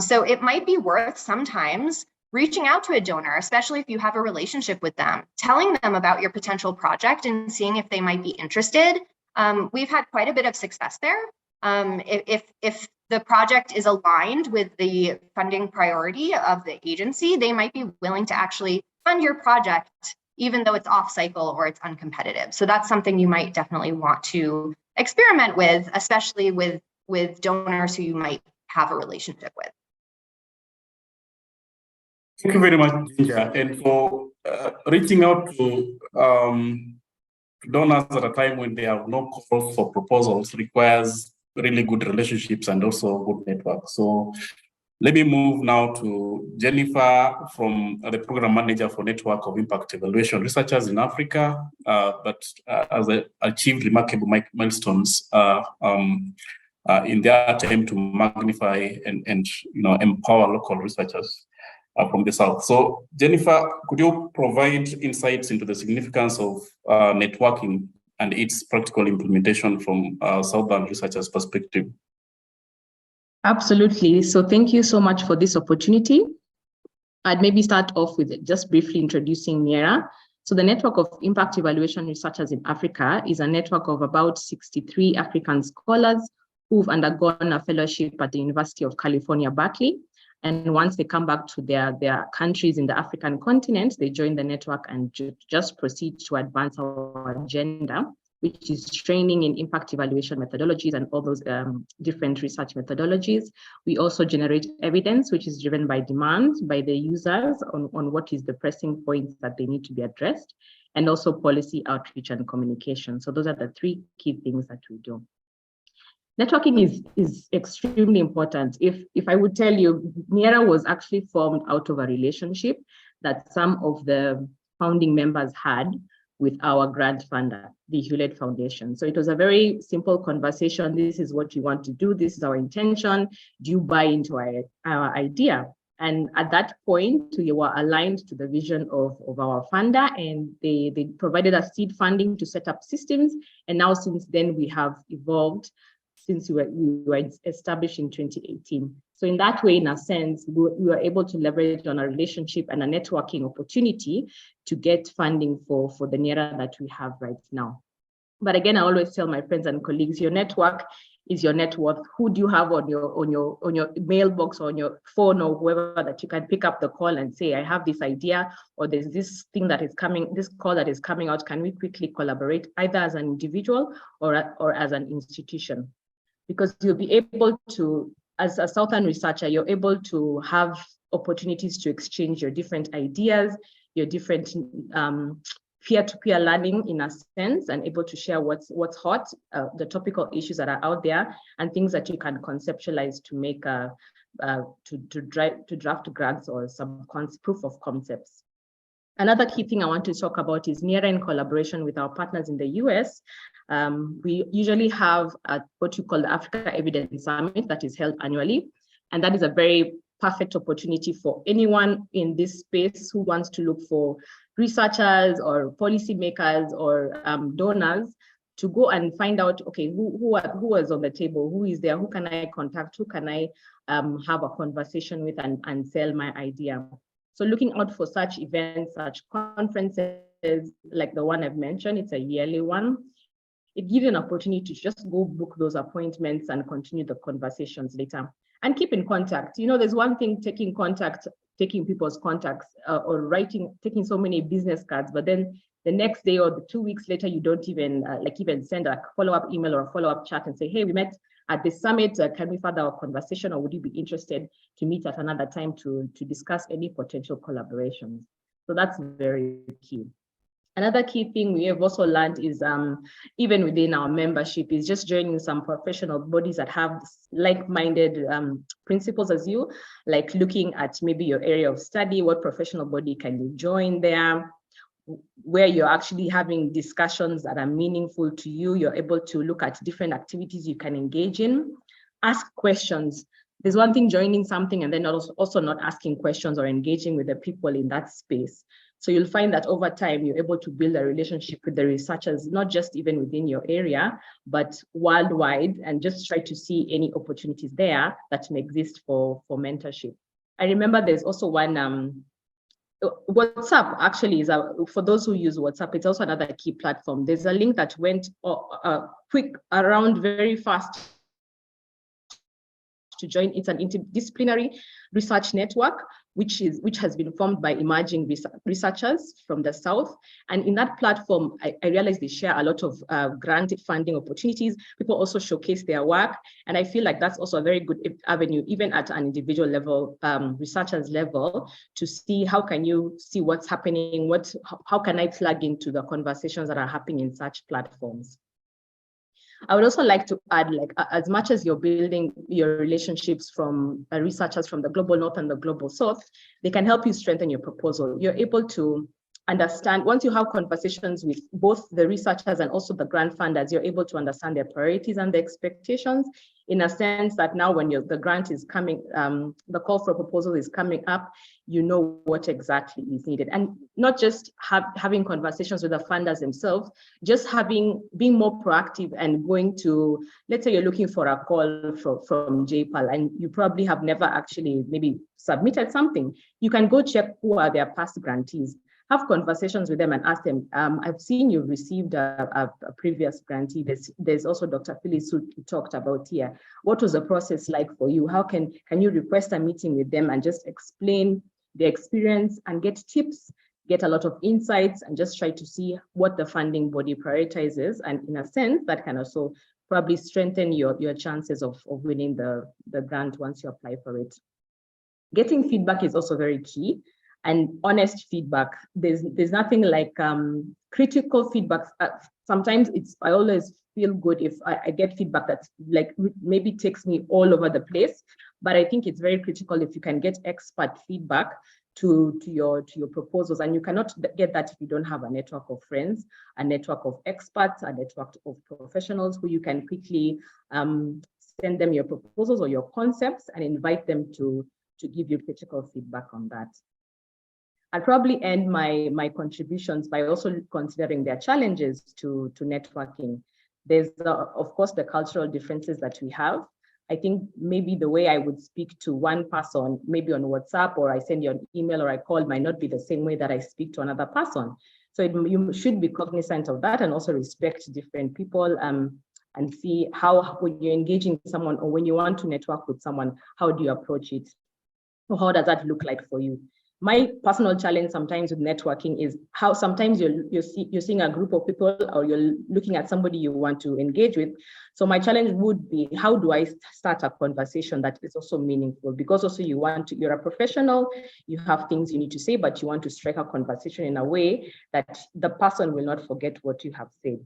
So it might be worth sometimes reaching out to a donor, especially if you have a relationship with them, telling them about your potential project and seeing if they might be interested. We've had quite a bit of success there. If the project is aligned with the funding priority of the agency, they might be willing to actually fund your project, even though it's off cycle or it's uncompetitive. So that's something you might definitely want to experiment with, especially with donors who you might have a relationship with.
Thank you very much, Ginger, and for reaching out to donors at a time when there are no calls for proposals requires really good relationships and also good network. So Let me move now to Jennifer from the Program Manager for Network of Impact Evaluation Researchers in Africa, that has achieved remarkable milestones in their attempt to magnify and empower local researchers from the South. So Jennifer, could you provide insights into the significance of networking and its practical implementation from Southern researchers' perspective?
Absolutely. So thank you so much for this opportunity. I'd maybe start off with just briefly introducing NERA. So the Network of Impact Evaluation Researchers in Africa is a network of about 63 African scholars who've undergone a fellowship at the University of California, Berkeley. And once they come back to their countries in the African continent, they join the network and just proceed to advance our agenda, which is training in impact evaluation methodologies and all those different research methodologies. We also generate evidence, which is driven by demand by the users on what is the pressing points that they need to be addressed, and also policy outreach and communication. So those are the three key things that we do. Networking is extremely important. If I would tell you, NERA was actually formed out of a relationship that some of the founding members had with our grant funder, the Hewlett Foundation. So it was a very simple conversation. This is what you want to do. This is our intention. Do you buy into our idea? And at that point, we were aligned to the vision of our funder, and they provided us seed funding to set up systems. And now since then, we have evolved since we were established in 2018. So in that way, in a sense, we were able to leverage on a relationship and a networking opportunity to get funding for the NERA that we have right now. But again, I always tell my friends and colleagues, your network is your net worth. Who do you have on your mailbox or on your phone or whoever that you can pick up the call and say, I have this idea, or there's this thing that is coming, this call that is coming out, can we quickly collaborate either as an individual or as an institution? Because you'll be able to, as a Southern researcher, you're able to have opportunities to exchange your different ideas, your different peer-to-peer learning in a sense, and able to share what's hot, the topical issues that are out there, and things that you can conceptualize to make to draft grants or some proof of concepts. Another key thing I want to talk about is NERA in collaboration with our partners in the US. We usually have what you call the Africa Evidence Summit that is held annually. And that is a very perfect opportunity for anyone in this space who wants to look for researchers or policymakers or donors to go and find out, okay, who was on the table, who is there, who can I contact, who can I have a conversation with and sell my idea. So looking out for such events, such conferences like the one I've mentioned, it's a yearly one. It gives you an opportunity to just go book those appointments and continue the conversations later. And keep in contact. You know, there's one thing taking people's contacts or taking so many business cards, but then the next day or the 2 weeks later, you don't even even send a follow-up email or a follow-up chat and say, hey, we met at this summit, can we further our conversation, or would you be interested to meet at another time to discuss any potential collaborations? So that's very key. Another key thing we have also learned is even within our membership is just joining some professional bodies that have like-minded principles as you, like looking at maybe your area of study, what professional body can you join there, where you're actually having discussions that are meaningful to you. You're able to look at different activities you can engage in, ask questions. There's one thing joining something and then also not asking questions or engaging with the people in that space. So you'll find that over time, you're able to build a relationship with the researchers, not just even within your area, but worldwide, and just try to see any opportunities there that may exist for mentorship. I remember there's also one, WhatsApp actually is, for those who use WhatsApp, it's also another key platform. There's a link that went quick around very fast to join. It's an interdisciplinary research network, which has been formed by emerging researchers from the South. And in that platform, I realized they share a lot of grant funding opportunities. People also showcase their work. And I feel like that's also a very good avenue, even at an individual level, researchers level, to see how can you see what's happening, how can I plug into the conversations that are happening in such platforms. I would also like to add, like, as much as you're building your relationships from researchers from the global north and the global south, they can help you strengthen your proposal. You're able to understand, once you have conversations with both the researchers and also the grant funders, you're able to understand their priorities and their expectations, in a sense that now when the grant is coming, the call for proposal is coming up, you know what exactly is needed. And not just having conversations with the funders themselves, just being more proactive and going to, let's say you're looking for a call from JPAL and you probably have never actually maybe submitted something. You can go check who are their past grantees, have conversations with them and ask them, I've seen you've received a previous grantee. There's also Dr. Phyllis who talked about here. What was the process like for you? How can you request a meeting with them and just explain their experience and get tips, get a lot of insights, and just try to see what the funding body prioritizes. And in a sense, that can also probably strengthen your chances of winning the grant once you apply for it. Getting feedback is also very key. And honest feedback, there's nothing like critical feedback. Sometimes I always feel good if I get feedback that like maybe takes me all over the place, but I think it's very critical if you can get expert feedback to your proposals, and you cannot get that if you don't have a network of friends, a network of experts, a network of professionals who you can quickly send them your proposals or your concepts and invite them to give you critical feedback on that. I'll probably end my contributions by also considering their challenges to networking. There's, of course, the cultural differences that we have. I think maybe the way I would speak to one person, maybe on WhatsApp, or I send you an email or I call, might not be the same way that I speak to another person. So you should be cognizant of that and also respect different people and see how, when you're engaging someone or when you want to network with someone, how do you approach it? Or how does that look like for you? My personal challenge sometimes with networking is how sometimes you're seeing a group of people or you're looking at somebody you want to engage with. So my challenge would be, how do I start a conversation that is also meaningful? Because also you're a professional, you have things you need to say, but you want to strike a conversation in a way that the person will not forget what you have said.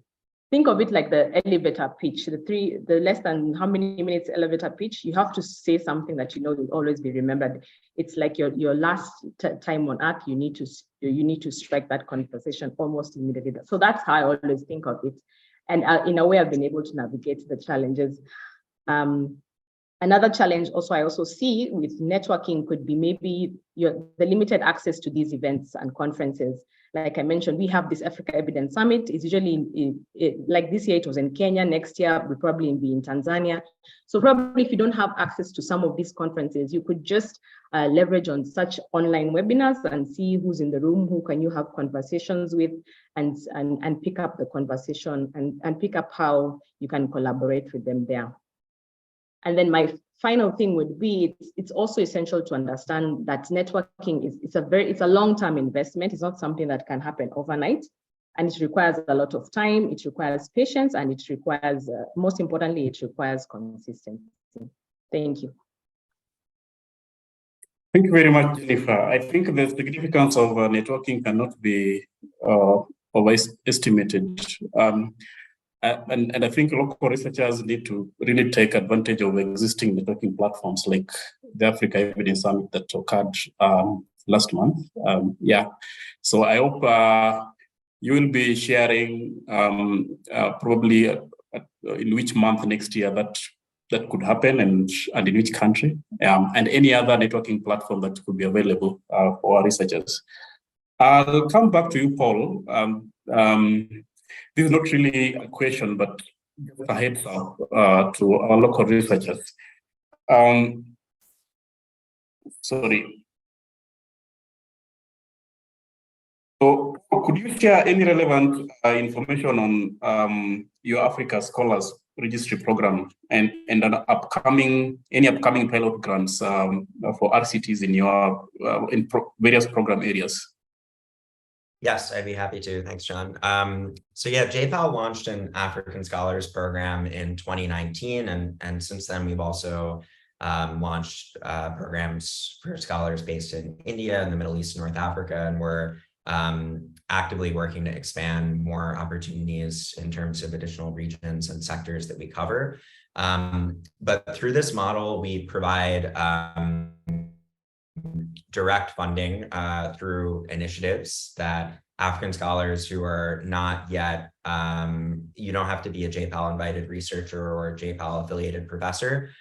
Think of it like the elevator pitch, the less than how many minutes elevator pitch, you have to say something that you know will always be remembered. It's like your last time on earth, you need to strike that conversation almost immediately. So that's how I always think of it. And in a way, I've been able to navigate the challenges. Another challenge also I also see with networking could be maybe the limited access to these events and conferences. Like I mentioned, we have this Africa Evidence Summit. It's usually like this year, it was in Kenya. Next year, we'll probably be in Tanzania. So probably if you don't have access to some of these conferences, you could just leverage on such online webinars and see who's in the room, who can you have conversations with, and pick up the conversation and pick up how you can collaborate with them there. And then my final thing would be, it's also essential to understand that networking it's a long-term investment. It's not something that can happen overnight, and it requires a lot of time. It requires patience, and it requires, most importantly, it requires consistency. Thank you.
Thank you very much, Jennifer. I think the significance of networking cannot be overestimated. And I think local researchers need to really take advantage of existing networking platforms like the Africa Evidence Summit that occurred last month. So I hope you will be sharing probably in which month next year that could happen and in which country, and any other networking platform that could be available for our researchers. I'll come back to you, Paul. This is not really a question, but a heads up to our local researchers. Sorry. So could you share any relevant information on your Africa Scholars Registry Program and any upcoming pilot grants for RCTs in your various program areas?
Yes, I'd be happy to. Thanks, John. So yeah, JPAL launched an African Scholars Program in 2019, and since then we've also launched programs for scholars based in India and the Middle East and North Africa, and we're actively working to expand more opportunities in terms of additional regions and sectors that we cover. But through this model, we provide direct funding through initiatives that African scholars who are not yet, you don't have to be a JPAL invited researcher or a JPAL affiliated professor.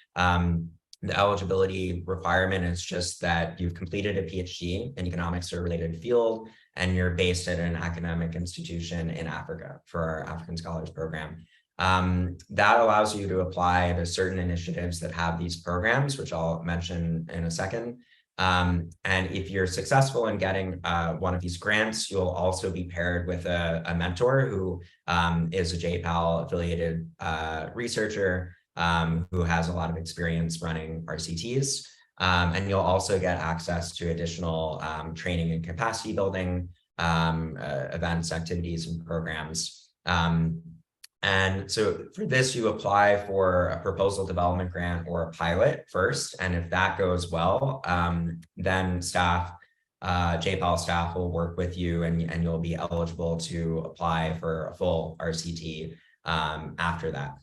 The eligibility requirement is just that you've completed a PhD in economics or related field, and you're based at an academic institution in Africa for our African Scholars Program. That allows you to apply to certain initiatives that have these programs, which I'll mention in a second. And if you're successful in getting one of these grants, you'll also be paired with a mentor who is a JPAL affiliated researcher who has a lot of experience running RCTs. And you'll also get access to additional training and capacity building events, activities, and programs. And so for this, you apply for a proposal development grant or a pilot first. And if that goes well, then staff, JPAL staff will work with you and you'll be eligible to apply for a full RCT after that.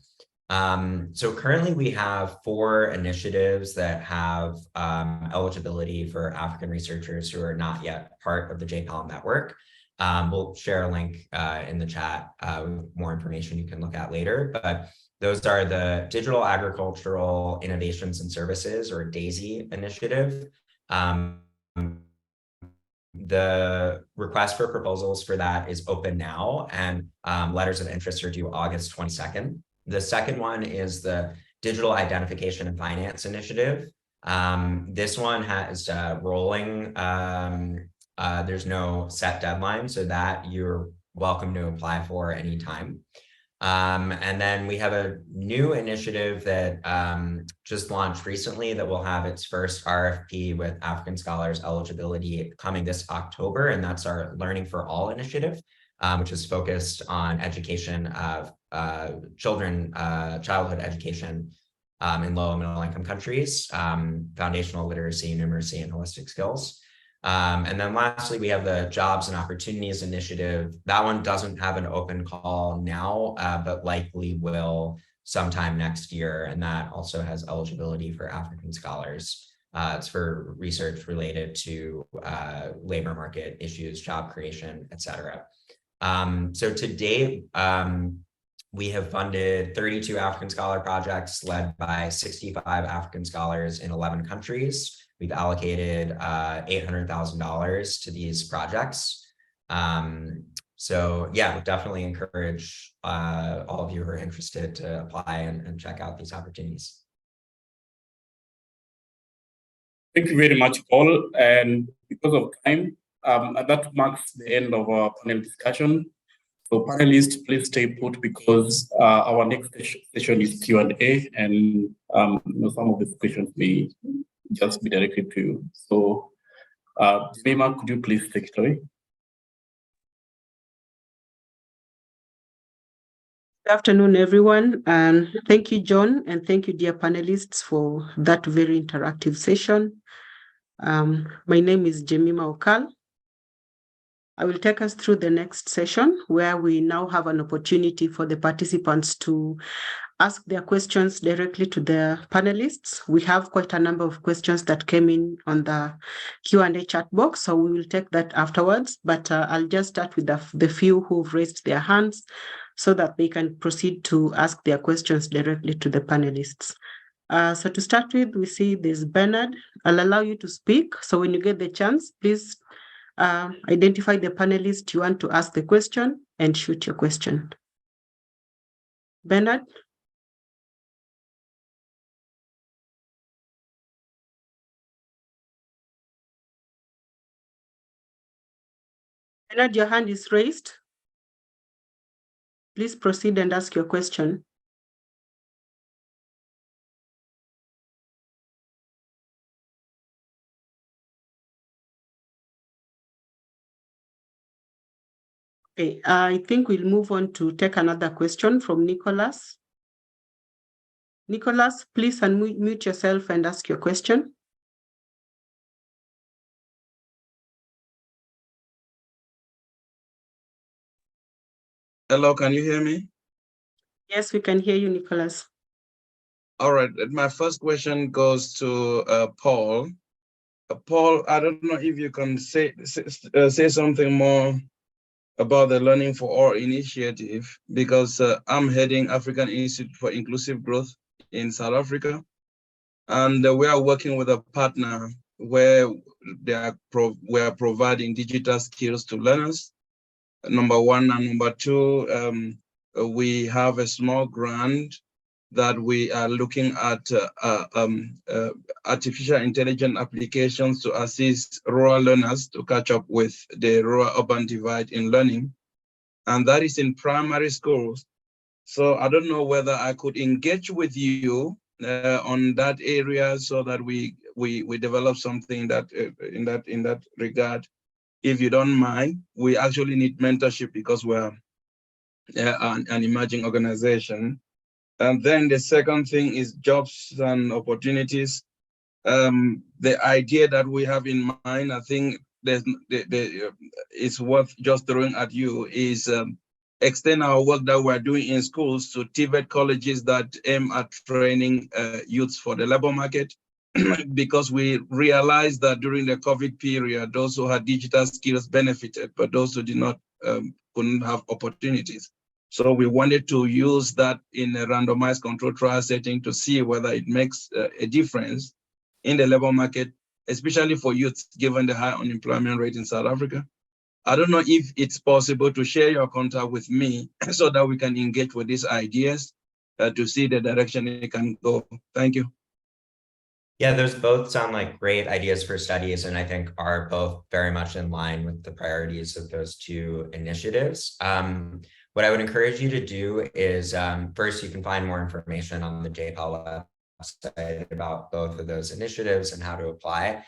So currently we have 4 initiatives that have eligibility for African researchers who are not yet part of the JPAL network. We'll share a link in the chat with more information you can look at later, but those are the Digital Agricultural Innovations and Services, or DAISY initiative. The request for proposals for that is open now, and letters of interest are due August 22nd. The second one is the Digital Identification and Finance Initiative. This one has rolling. There's no set deadline, so that you're welcome to apply for anytime. And then we have a new initiative that just launched recently that will have its first RFP with African scholars eligibility coming this October, and that's our Learning for All initiative, which is focused on education of childhood education in low and middle income countries, foundational literacy, numeracy, and holistic skills. And then lastly, we have the Jobs and Opportunities Initiative. That one doesn't have an open call now, but likely will sometime next year. And that also has eligibility for African scholars. It's for research related to labor market issues, job creation, et cetera. So to date, we have funded 32 African scholar projects led by 65 African scholars in 11 countries. We've allocated $800,000 to these projects. So yeah, we definitely encourage all of you who are interested to apply and check out these opportunities.
Thank you very much, Paul. And because of time, that marks the end of our panel discussion. So panelists, please stay put because our next session is Q&A, and some of the questions may just be directed to you. So, Jemima, could you please take it away?
Good afternoon, everyone, and thank you, John, and thank you, dear panelists, for that very interactive session. My name is Jemima Okal. I will take us through the next session, where we now have an opportunity for the participants to ask their questions directly to the panelists. We have quite a number of questions that came in on the Q&A chat box, so we will take that afterwards, but I'll just start with the few who've raised their hands so that they can proceed to ask their questions directly to the panelists. So to start with, we see there's Bernard. I'll allow you to speak, so when you get the chance, please identify the panelist you want to ask the question and shoot your question. Bernard? Bernard, your hand is raised. Please proceed and ask your question. Okay, I think we'll move on to take another question from Nicholas. Nicholas, please unmute yourself and ask your question.
Hello, can you hear me?
Yes, we can hear you, Nicholas.
All right, my first question goes to Paul. Paul, I don't know if you can say something more about the Learning for All initiative, because I'm heading African Institute for Inclusive Growth in South Africa, and we are working with a partner where we are providing digital skills to learners, number one, and number two, we have a small grant that we are looking at artificial intelligence applications to assist rural learners to catch up with the rural-urban divide in learning. And that is in primary schools. So I don't know whether I could engage with you on that area so that we develop something that in that regard. If you don't mind, we actually need mentorship because we're an emerging organization. And then the second thing is jobs and opportunities. The idea that we have in mind, I think it's worth just throwing at you, is extend our work that we're doing in schools to TVET colleges that aim at training youths for the labor market. Because we realized that during the COVID period, those who had digital skills benefited, but those who did not couldn't have opportunities. So we wanted to use that in a randomized control trial setting to see whether it makes a difference in the labor market, especially for youth, given the high unemployment rate in South Africa. I don't know if it's possible to share your contact with me so that we can engage with these ideas to see the direction it can go. Thank you.
Yeah, those both sound like great ideas for studies, and I think are both very much in line with the priorities of those two initiatives. What I would encourage you to do is, first, you can find more information on the JPAL website about both of those initiatives and how to apply.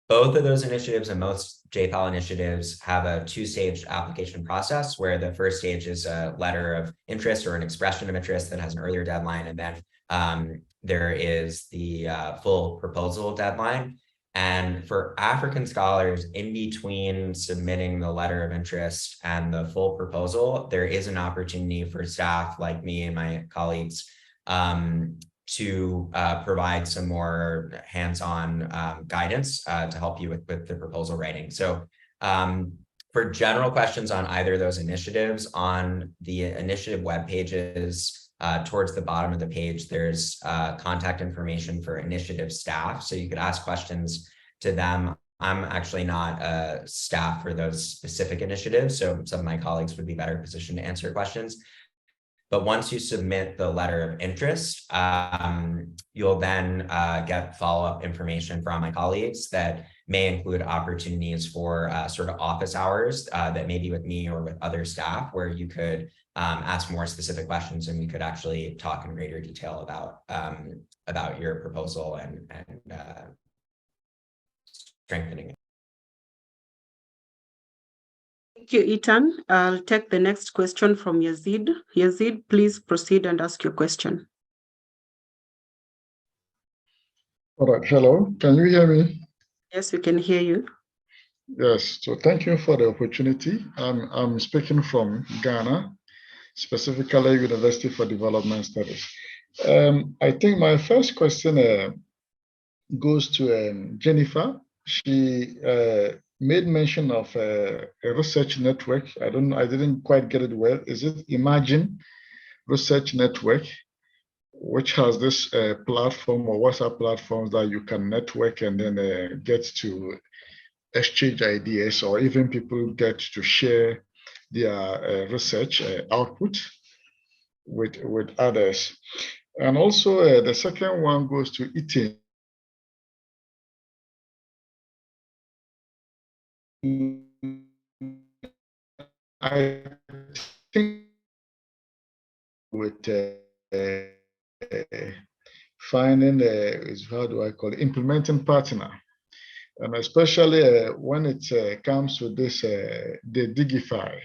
Both of those initiatives and most JPAL initiatives have a two-stage application process, where the first stage is a letter of interest or an expression of interest that has an earlier deadline, and then there is the full proposal deadline. And for African scholars, in between submitting the letter of interest and the full proposal, there is an opportunity for staff like me and my colleagues to provide some more hands-on guidance to help you with the proposal writing. So for general questions on either of those initiatives, on the initiative web pages, towards the bottom of the page, there's contact information for initiative staff. So you could ask questions to them. I'm actually not a staff for those specific initiatives, so some of my colleagues would be better positioned to answer questions. But once you submit the letter of interest, you'll then get follow-up information from my colleagues that may include opportunities for sort of office hours that may be with me or with other staff, where you could ask more specific questions, and we could actually talk in greater detail about your proposal and strengthening it.
Thank you, Ethan. I'll take the next question from Yazid. Yazid, please proceed and ask your question.
All right, hello, can you hear me?
Yes, we can hear you.
Yes, so thank you for the opportunity. I'm speaking from Ghana, specifically University for Development Studies. I think my first question goes to Jennifer. She made mention of a research network. I didn't quite get it well. Is it Imagine Research Network, which has this platform or WhatsApp platforms that you can network and then get to exchange ideas, or even people get to share their research output with others? And also the second one goes to Etienne. I think with finding how do I call it, implementing partner, and especially when it comes to this the Digify.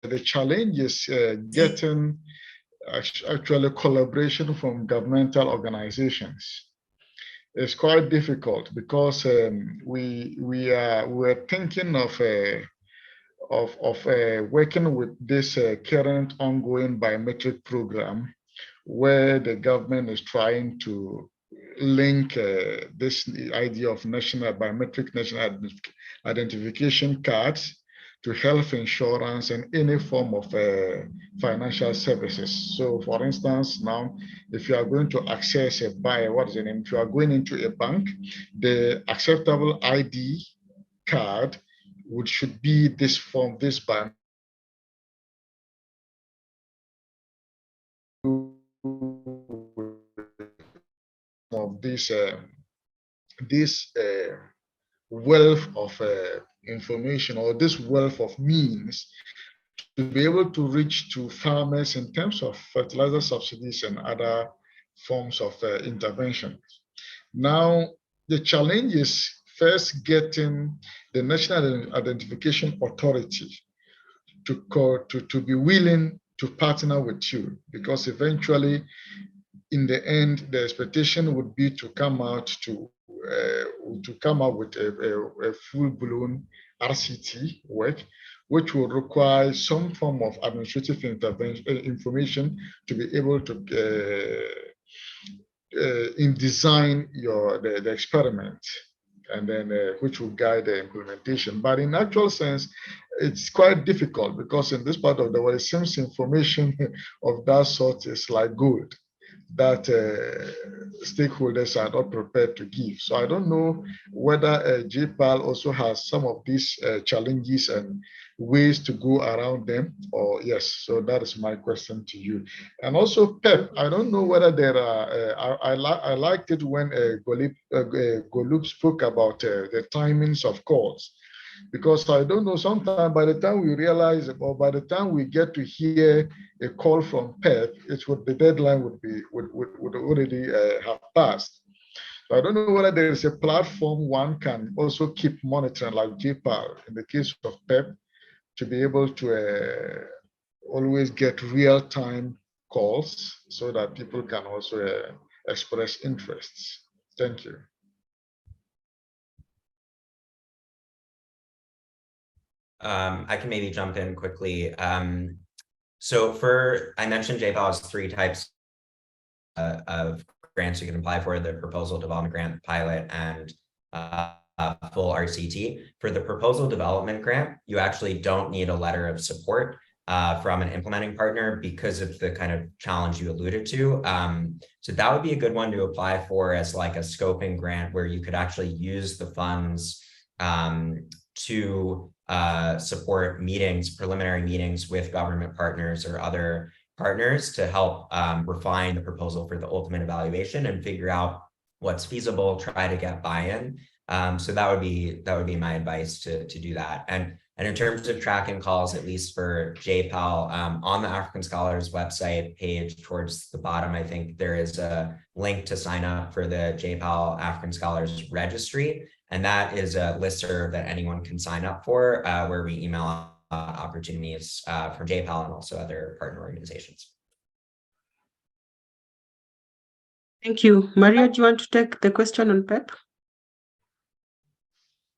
The challenge is getting actually collaboration from governmental organizations. is quite difficult because we're thinking of working with this current ongoing biometric program, where the government is trying to link this idea of biometric national identification cards to health insurance and any form of financial services. So for instance, now, if you are going to access if you are going into a bank, the acceptable ID card should be this form, this biometric of this wealth of information, or this wealth of means to be able to reach to farmers in terms of fertilizer subsidies and other forms of intervention. Now, the challenge is first getting the National Identification Authority to be willing to partner with you, because eventually, in the end, the expectation would be to come out with a full-blown RCT work, which will require some form of administrative information to be able to design the experiment, and then which will guide the implementation. But in actual sense, it's quite difficult, because in this part of the world, it seems information of that sort is like gold that stakeholders are not prepared to give. So I don't know whether JPAL also has some of these challenges and ways to go around them, or yes. So that is my question to you. And also PEP, I don't know whether there are, I liked it when Golub spoke about the timings of calls, because I don't know, sometimes by the time we realize, or by the time we get to hear a call from PEP, the deadline would already have passed. So I don't know whether there is a platform one can also keep monitoring, like JPAL in the case of PEP, to be able to always get real-time calls so that people can also express interests. Thank you.
I can maybe jump in quickly. So I mentioned JPAL has 3 types of grants you can apply for: the proposal development grant, pilot, and full RCT. For the proposal development grant, you actually don't need a letter of support from an implementing partner because of the kind of challenge you alluded to. So that would be a good one to apply for as like a scoping grant, where you could actually use the funds to support preliminary meetings with government partners or other partners to help refine the proposal for the ultimate evaluation and figure out what's feasible, try to get buy-in. So that would be my advice to do that. And in terms of tracking calls, at least for JPAL, on the African Scholars website page towards the bottom, I think there is a link to sign up for the JPAL African Scholars Registry. And that is a listserv that anyone can sign up for, where we email opportunities from JPAL and also other partner organizations.
Thank you. Maria, do you want to take the question on PEP?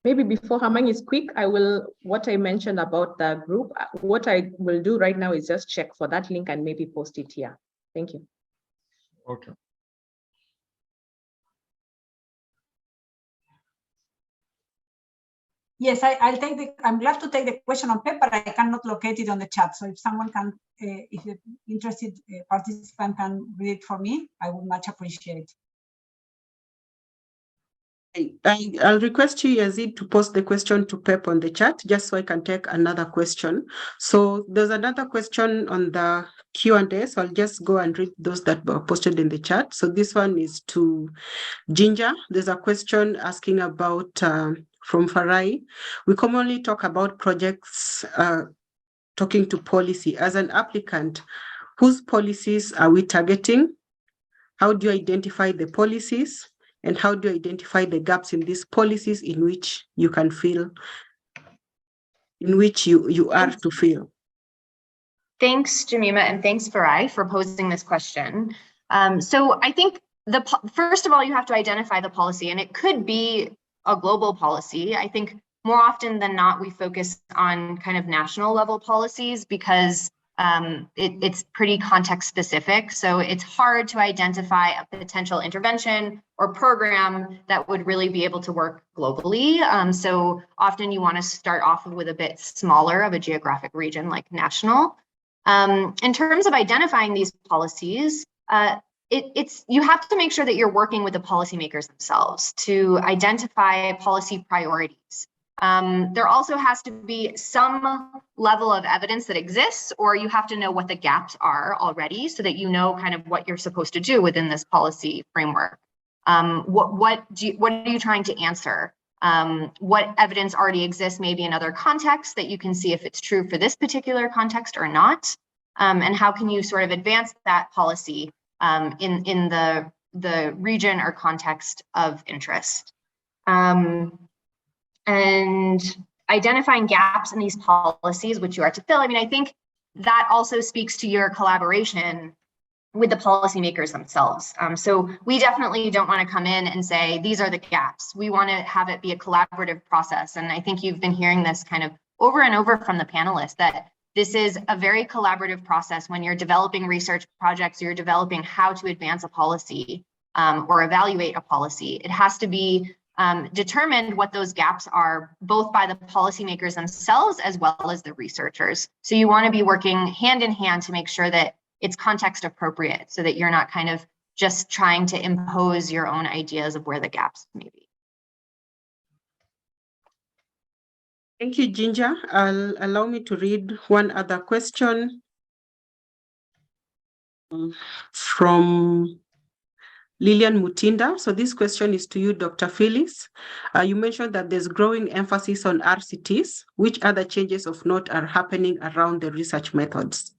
Maybe before Hamang is quick, what I mentioned about the group, what I will do right now is just check for that link and maybe post it here. Thank you.
Okay.
Yes, I'm glad to take the question on PEP, but I cannot locate it on the chat. So if someone can, if the interested participant can read it for me, I would much appreciate it.
I'll request you, Yazid, to post the question to PEP on the chat, just so I can take another question. So there's another question on the Q&A, so I'll just go and read those that were posted in the chat. So this one is to Ginger. There's a question asking about, from Farai. We commonly talk about projects talking to policy. As an applicant, whose policies are we targeting? How do you identify the policies? And how do you identify the gaps in these policies in which you can feel, in which you are to feel?
Thanks, Jemima, and thanks, Farai, for posing this question. So I think first of all, you have to identify the policy, and it could be a global policy. I think more often than not, we focus on kind of national level policies because it's pretty context specific. So it's hard to identify a potential intervention or program that would really be able to work globally. So often you want to start off with a bit smaller of a geographic region like national. In terms of identifying these policies, you have to make sure that you're working with the policymakers themselves to identify policy priorities. There also has to be some level of evidence that exists, or you have to know what the gaps are already so that you know kind of what you're supposed to do within this policy framework. What are you trying to answer? What evidence already exists maybe in other contexts that you can see if it's true for this particular context or not? And how can you sort of advance that policy in the region or context of interest? And identifying gaps in these policies, which you are to fill. I mean, I think that also speaks to your collaboration with the policymakers themselves. So we definitely don't want to come in and say, these are the gaps. We want to have it be a collaborative process. And I think you've been hearing this kind of over and over from the panelists, that this is a very collaborative process. When you're developing research projects, you're developing how to advance a policy or evaluate a policy. It has to be determined what those gaps are, both by the policymakers themselves as well as the researchers. So you want to be working hand in hand to make sure that it's context appropriate, so that you're not kind of just trying to impose your own ideas of where the gaps may be.
Thank you, Ginger. Allow me to read one other question from Lillian Mutinda. So this question is to you, Dr. Phyllis. You mentioned that there's growing emphasis on RCTs. Which other changes of note are happening around the research methods?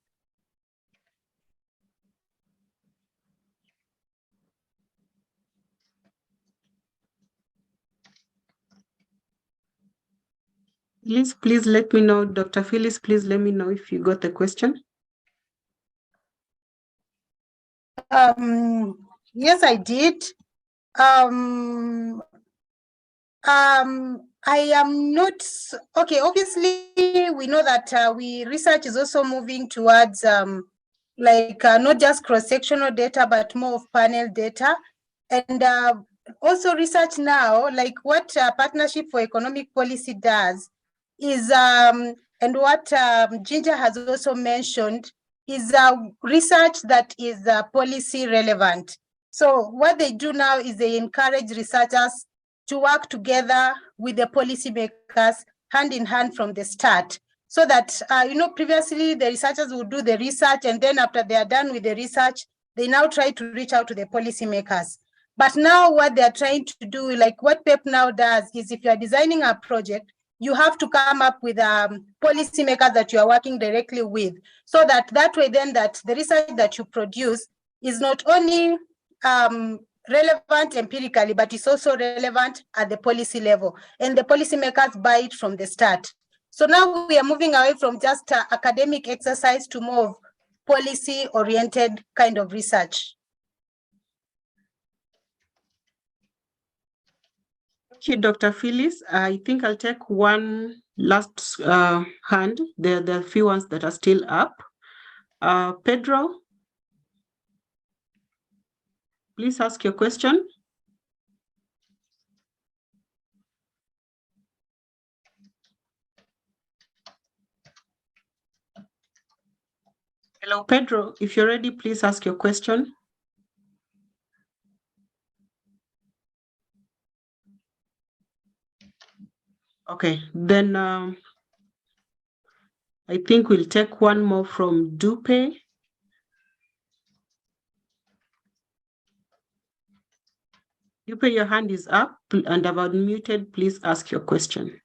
Please let me know, Dr. Phyllis, please let me know if you got the question.
Yes, I did. I am not, okay, obviously we know that research is also moving towards not just cross-sectional data, but more of panel data. And also research now, like what Partnership for Economic Policy does is, and what Ginger has also mentioned, is research that is policy relevant. So what they do now is they encourage researchers to work together with the policymakers hand in hand from the start. So that, previously the researchers would do the research, and then after they are done with the research, they now try to reach out to the policymakers. But now what they are trying to do, like what PEP now does, is if you are designing a project, you have to come up with policymakers that you are working directly with, so that way then that the research that you produce is not only relevant empirically, but it's also relevant at the policy level, and the policymakers buy it from the start. So now we are moving away from just academic exercise to more of policy-oriented kind of research.
Thank you, Dr. Phyllis. I think I'll take one last hand. There are a few ones that are still up. Pedro, please ask your question. Hello, Pedro, if you're ready, please ask your question. Okay, then I think we'll take one more from Dupe. Dupe, your hand is up and I've unmuted. Please ask your question.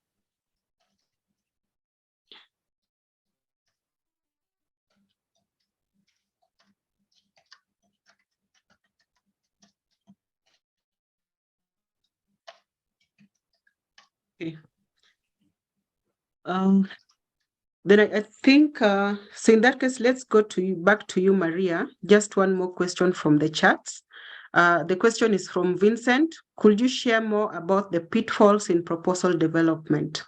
Okay. Then I think, so in that case, let's go back to you, Maria. Just one more question from the chat. The question is from Vincent. Could you share more about the pitfalls in proposal development?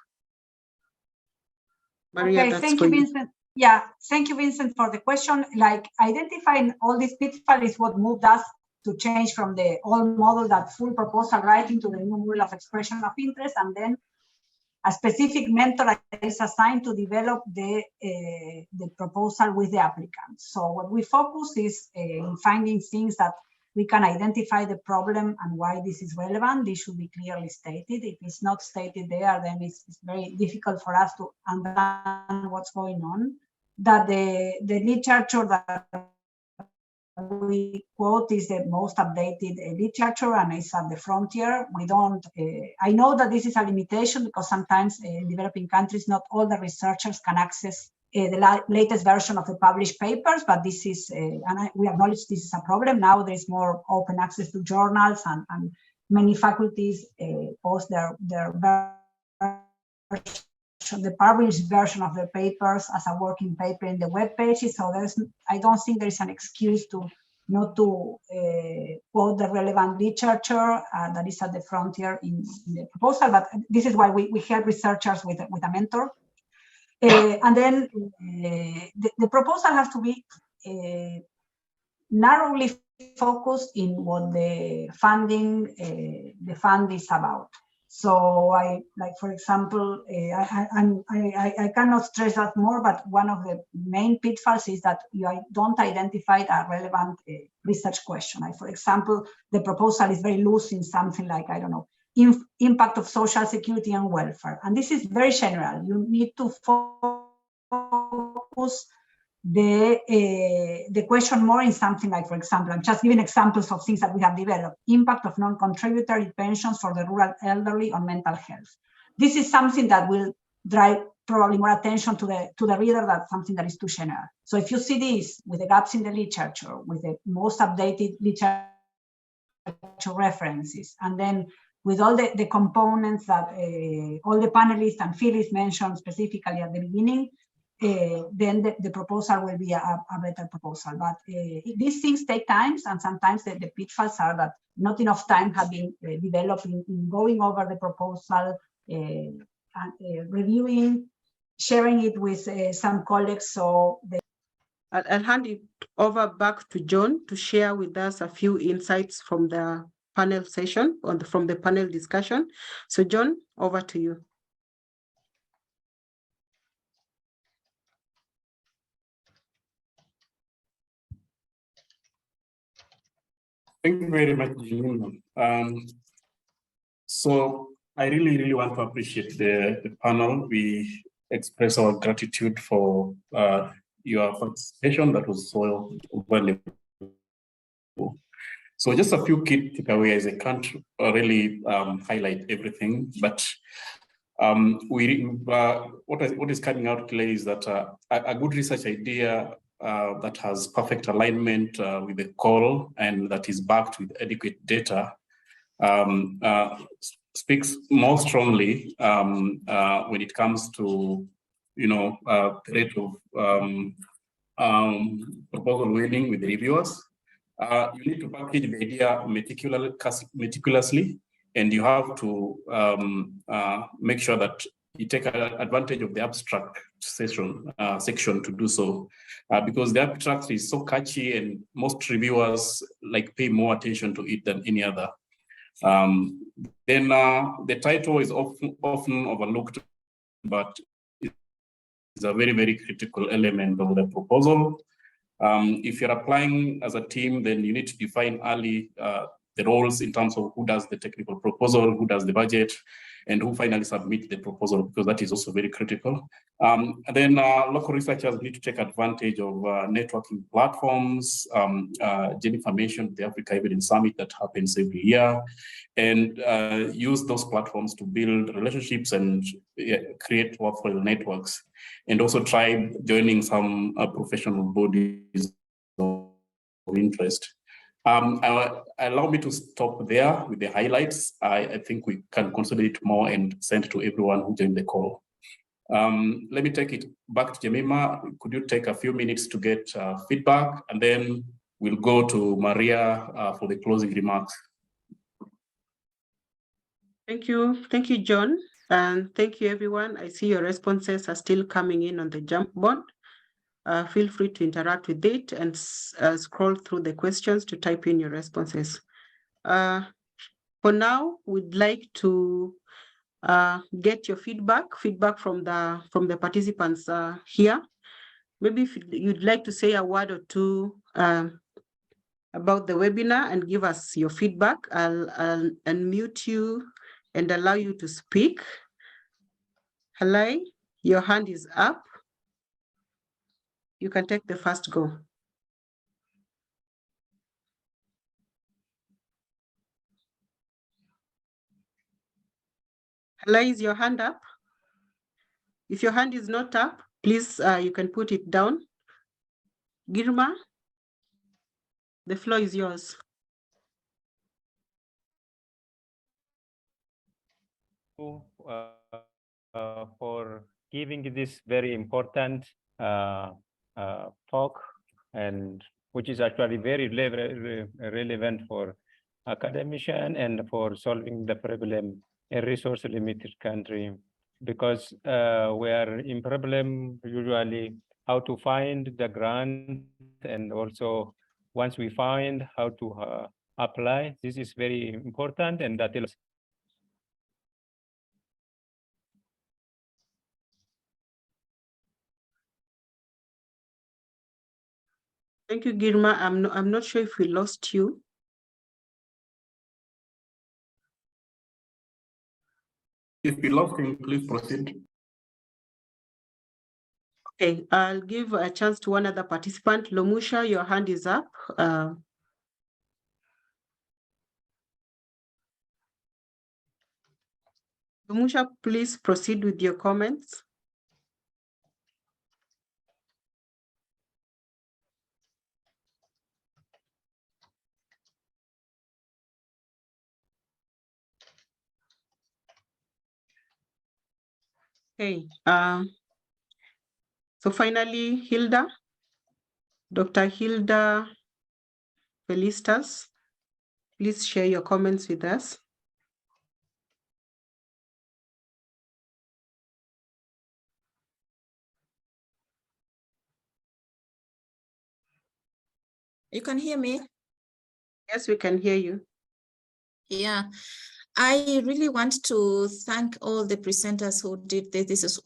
Maria,
Okay, thank you, Vincent. Yeah, thank you, Vincent, for the question. Like identifying all these pitfalls is what moved us to change from the old model, that full proposal writing, to the new model of expression of interest, and then a specific mentor is assigned to develop the proposal with the applicant. So what we focus is in finding things that we can identify the problem and why this is relevant. This should be clearly stated. If it's not stated there, then it's very difficult for us to understand what's going on. That the literature that we quote is the most updated literature and it's at the frontier. We don't, I know that this is a limitation because sometimes in developing countries, not all the researchers can access the latest version of the published papers, but this is, we acknowledge this is a problem. Now there's more open access to journals and many faculties post the published version of the papers as a working paper in the web pages. So I don't think there is an excuse to not to quote the relevant literature that is at the frontier in the proposal. But this is why we help researchers with a mentor. And then the proposal has to be narrowly focused in what the fund is about. So for example, I cannot stress that more, but one of the main pitfalls is that you don't identify a relevant research question. Like, for example, the proposal is very loose in something like, I don't know, impact of social security and welfare. And this is very general. You need to focus the question more in something like, for example, I'm just giving examples of things that we have developed. Impact of non-contributory pensions for the rural elderly on mental health. This is something that will drive probably more attention to the reader than something that is too general. So if you see this with the gaps in the literature, with the most updated literature references, and then with all the components that all the panelists and Phyllis mentioned specifically at the beginning, then the proposal will be a better proposal. But these things take time, and sometimes the pitfalls are that not enough time has been developed in going over the proposal, and reviewing, sharing it with some colleagues. So
I'll hand it over back to John to share with us a few insights from the panel session, from the panel discussion. So John, over to you.
Thank you very much, Jimena. So I really want to appreciate the panel. We express our gratitude for your participation. That was so valuable. So just a few key takeaways. I can't really highlight everything, but what is coming out clear is that a good research idea that has perfect alignment with the call and that is backed with adequate data speaks more strongly when it comes to, the rate of proposal winning with reviewers. You need to package the idea meticulously, and you have to make sure that you take advantage of the abstract section to do so, because the abstract is so catchy and most reviewers pay more attention to it than any other. Then the title is often overlooked, but it's a very critical element of the proposal. If you're applying as a team, then you need to define early the roles in terms of who does the technical proposal, who does the budget, and who finally submit the proposal, because that is also very critical. And then local researchers need to take advantage of networking platforms. Jennifer mentioned the Africa Evidence Summit that happens every year, and use those platforms to build relationships and create worthwhile networks, and also try joining some professional bodies of interest. Allow me to stop there with the highlights. I think we can consolidate more and send to everyone who joined the call. Let me take it back to Jemima. Could you take a few minutes to get feedback, and then we'll go to Maria for the closing remarks.
Thank you, John, and thank you, everyone. I see your responses are still coming in on the Jamboard. Feel free to interact with it and scroll through the questions to type in your responses. For now, we'd like to get your feedback from the participants here. Maybe if you'd like to say a word or two about the webinar and give us your feedback, I'll unmute you and allow you to speak. Halai, your hand is up. You can take the first go. Halai, is your hand up? If your hand is not up, please, you can put it down. Girma, the floor is yours.
For giving this very important talk, and which is actually very relevant for academician and for solving the problem in resource limited country, because we are in problem usually how to find the grant, and also once we find how to apply, this is very important, and that is.
Thank you, Girma. I'm not sure if we lost you.
If we lost him, please proceed.
Okay, I'll give a chance to one other participant. Lomusha, your hand is up. Lomusha, please proceed with your comments. Okay, so finally, Hilda, Dr. Hilda Felistas, please share your comments with us.
You can hear me?
Yes, we can hear you.
Yeah, I really want to thank all the presenters who did this. This is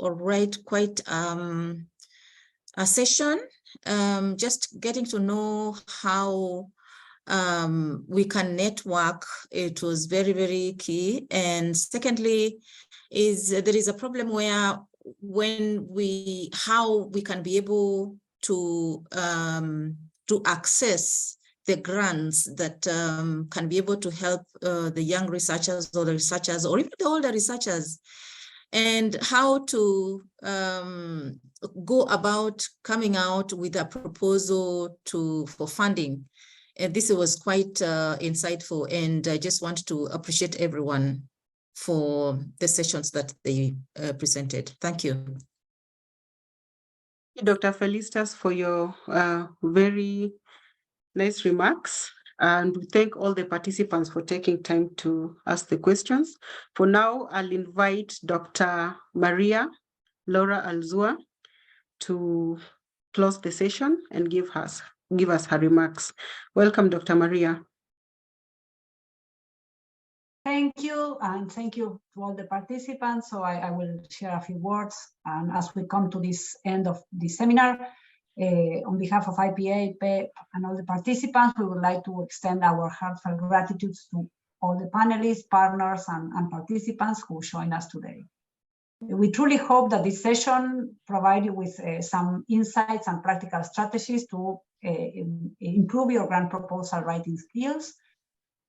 quite a session, just getting to know how we can network. It was very, very key. And secondly, there is a problem where how we can be able to access the grants that can be able to help the young researchers or the researchers or even the older researchers, and how to go about coming out with a proposal for funding. And this was quite insightful, and I just want to appreciate everyone for the sessions that they presented. Thank you.
Dr. Felistas, for your very nice remarks, and we thank all the participants for taking time to ask the questions. For now, I'll invite Dr. Maria Laura Alzua to close the session and give us her remarks. Welcome, Dr. Maria.
Thank you, and thank you to all the participants. So I will share a few words, and as we come to this end of the seminar, on behalf of IPA, PEP, and all the participants, we would like to extend our heartfelt gratitude to all the panelists, partners, and participants who join us today. We truly hope that this session provides you with some insights and practical strategies to improve your grant proposal writing skills.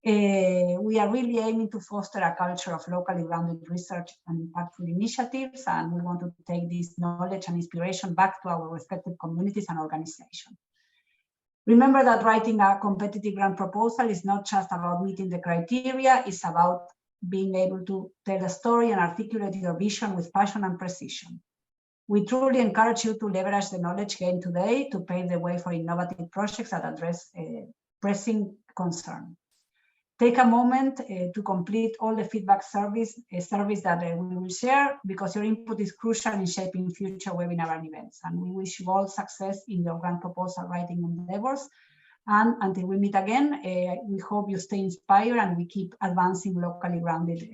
We are really aiming to foster a culture of locally grounded research and impactful initiatives, and we want to take this knowledge and inspiration back to our respective communities and organizations. Remember that writing a competitive grant proposal is not just about meeting the criteria, it's about being able to tell a story and articulate your vision with passion and precision. We truly encourage you to leverage the knowledge gained today to pave the way for innovative projects that address pressing concern. Take a moment to complete all the feedback surveys that we will share, because your input is crucial in shaping future webinar and events. And we wish you all success in your grant proposal writing endeavors. And until we meet again, we hope you stay inspired and we keep advancing locally grounded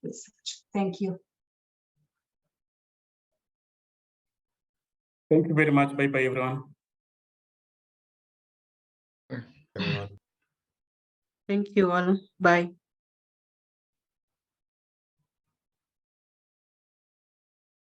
research. Thank you.
Thank you very much. Bye-bye, everyone.
Thank you all. Bye.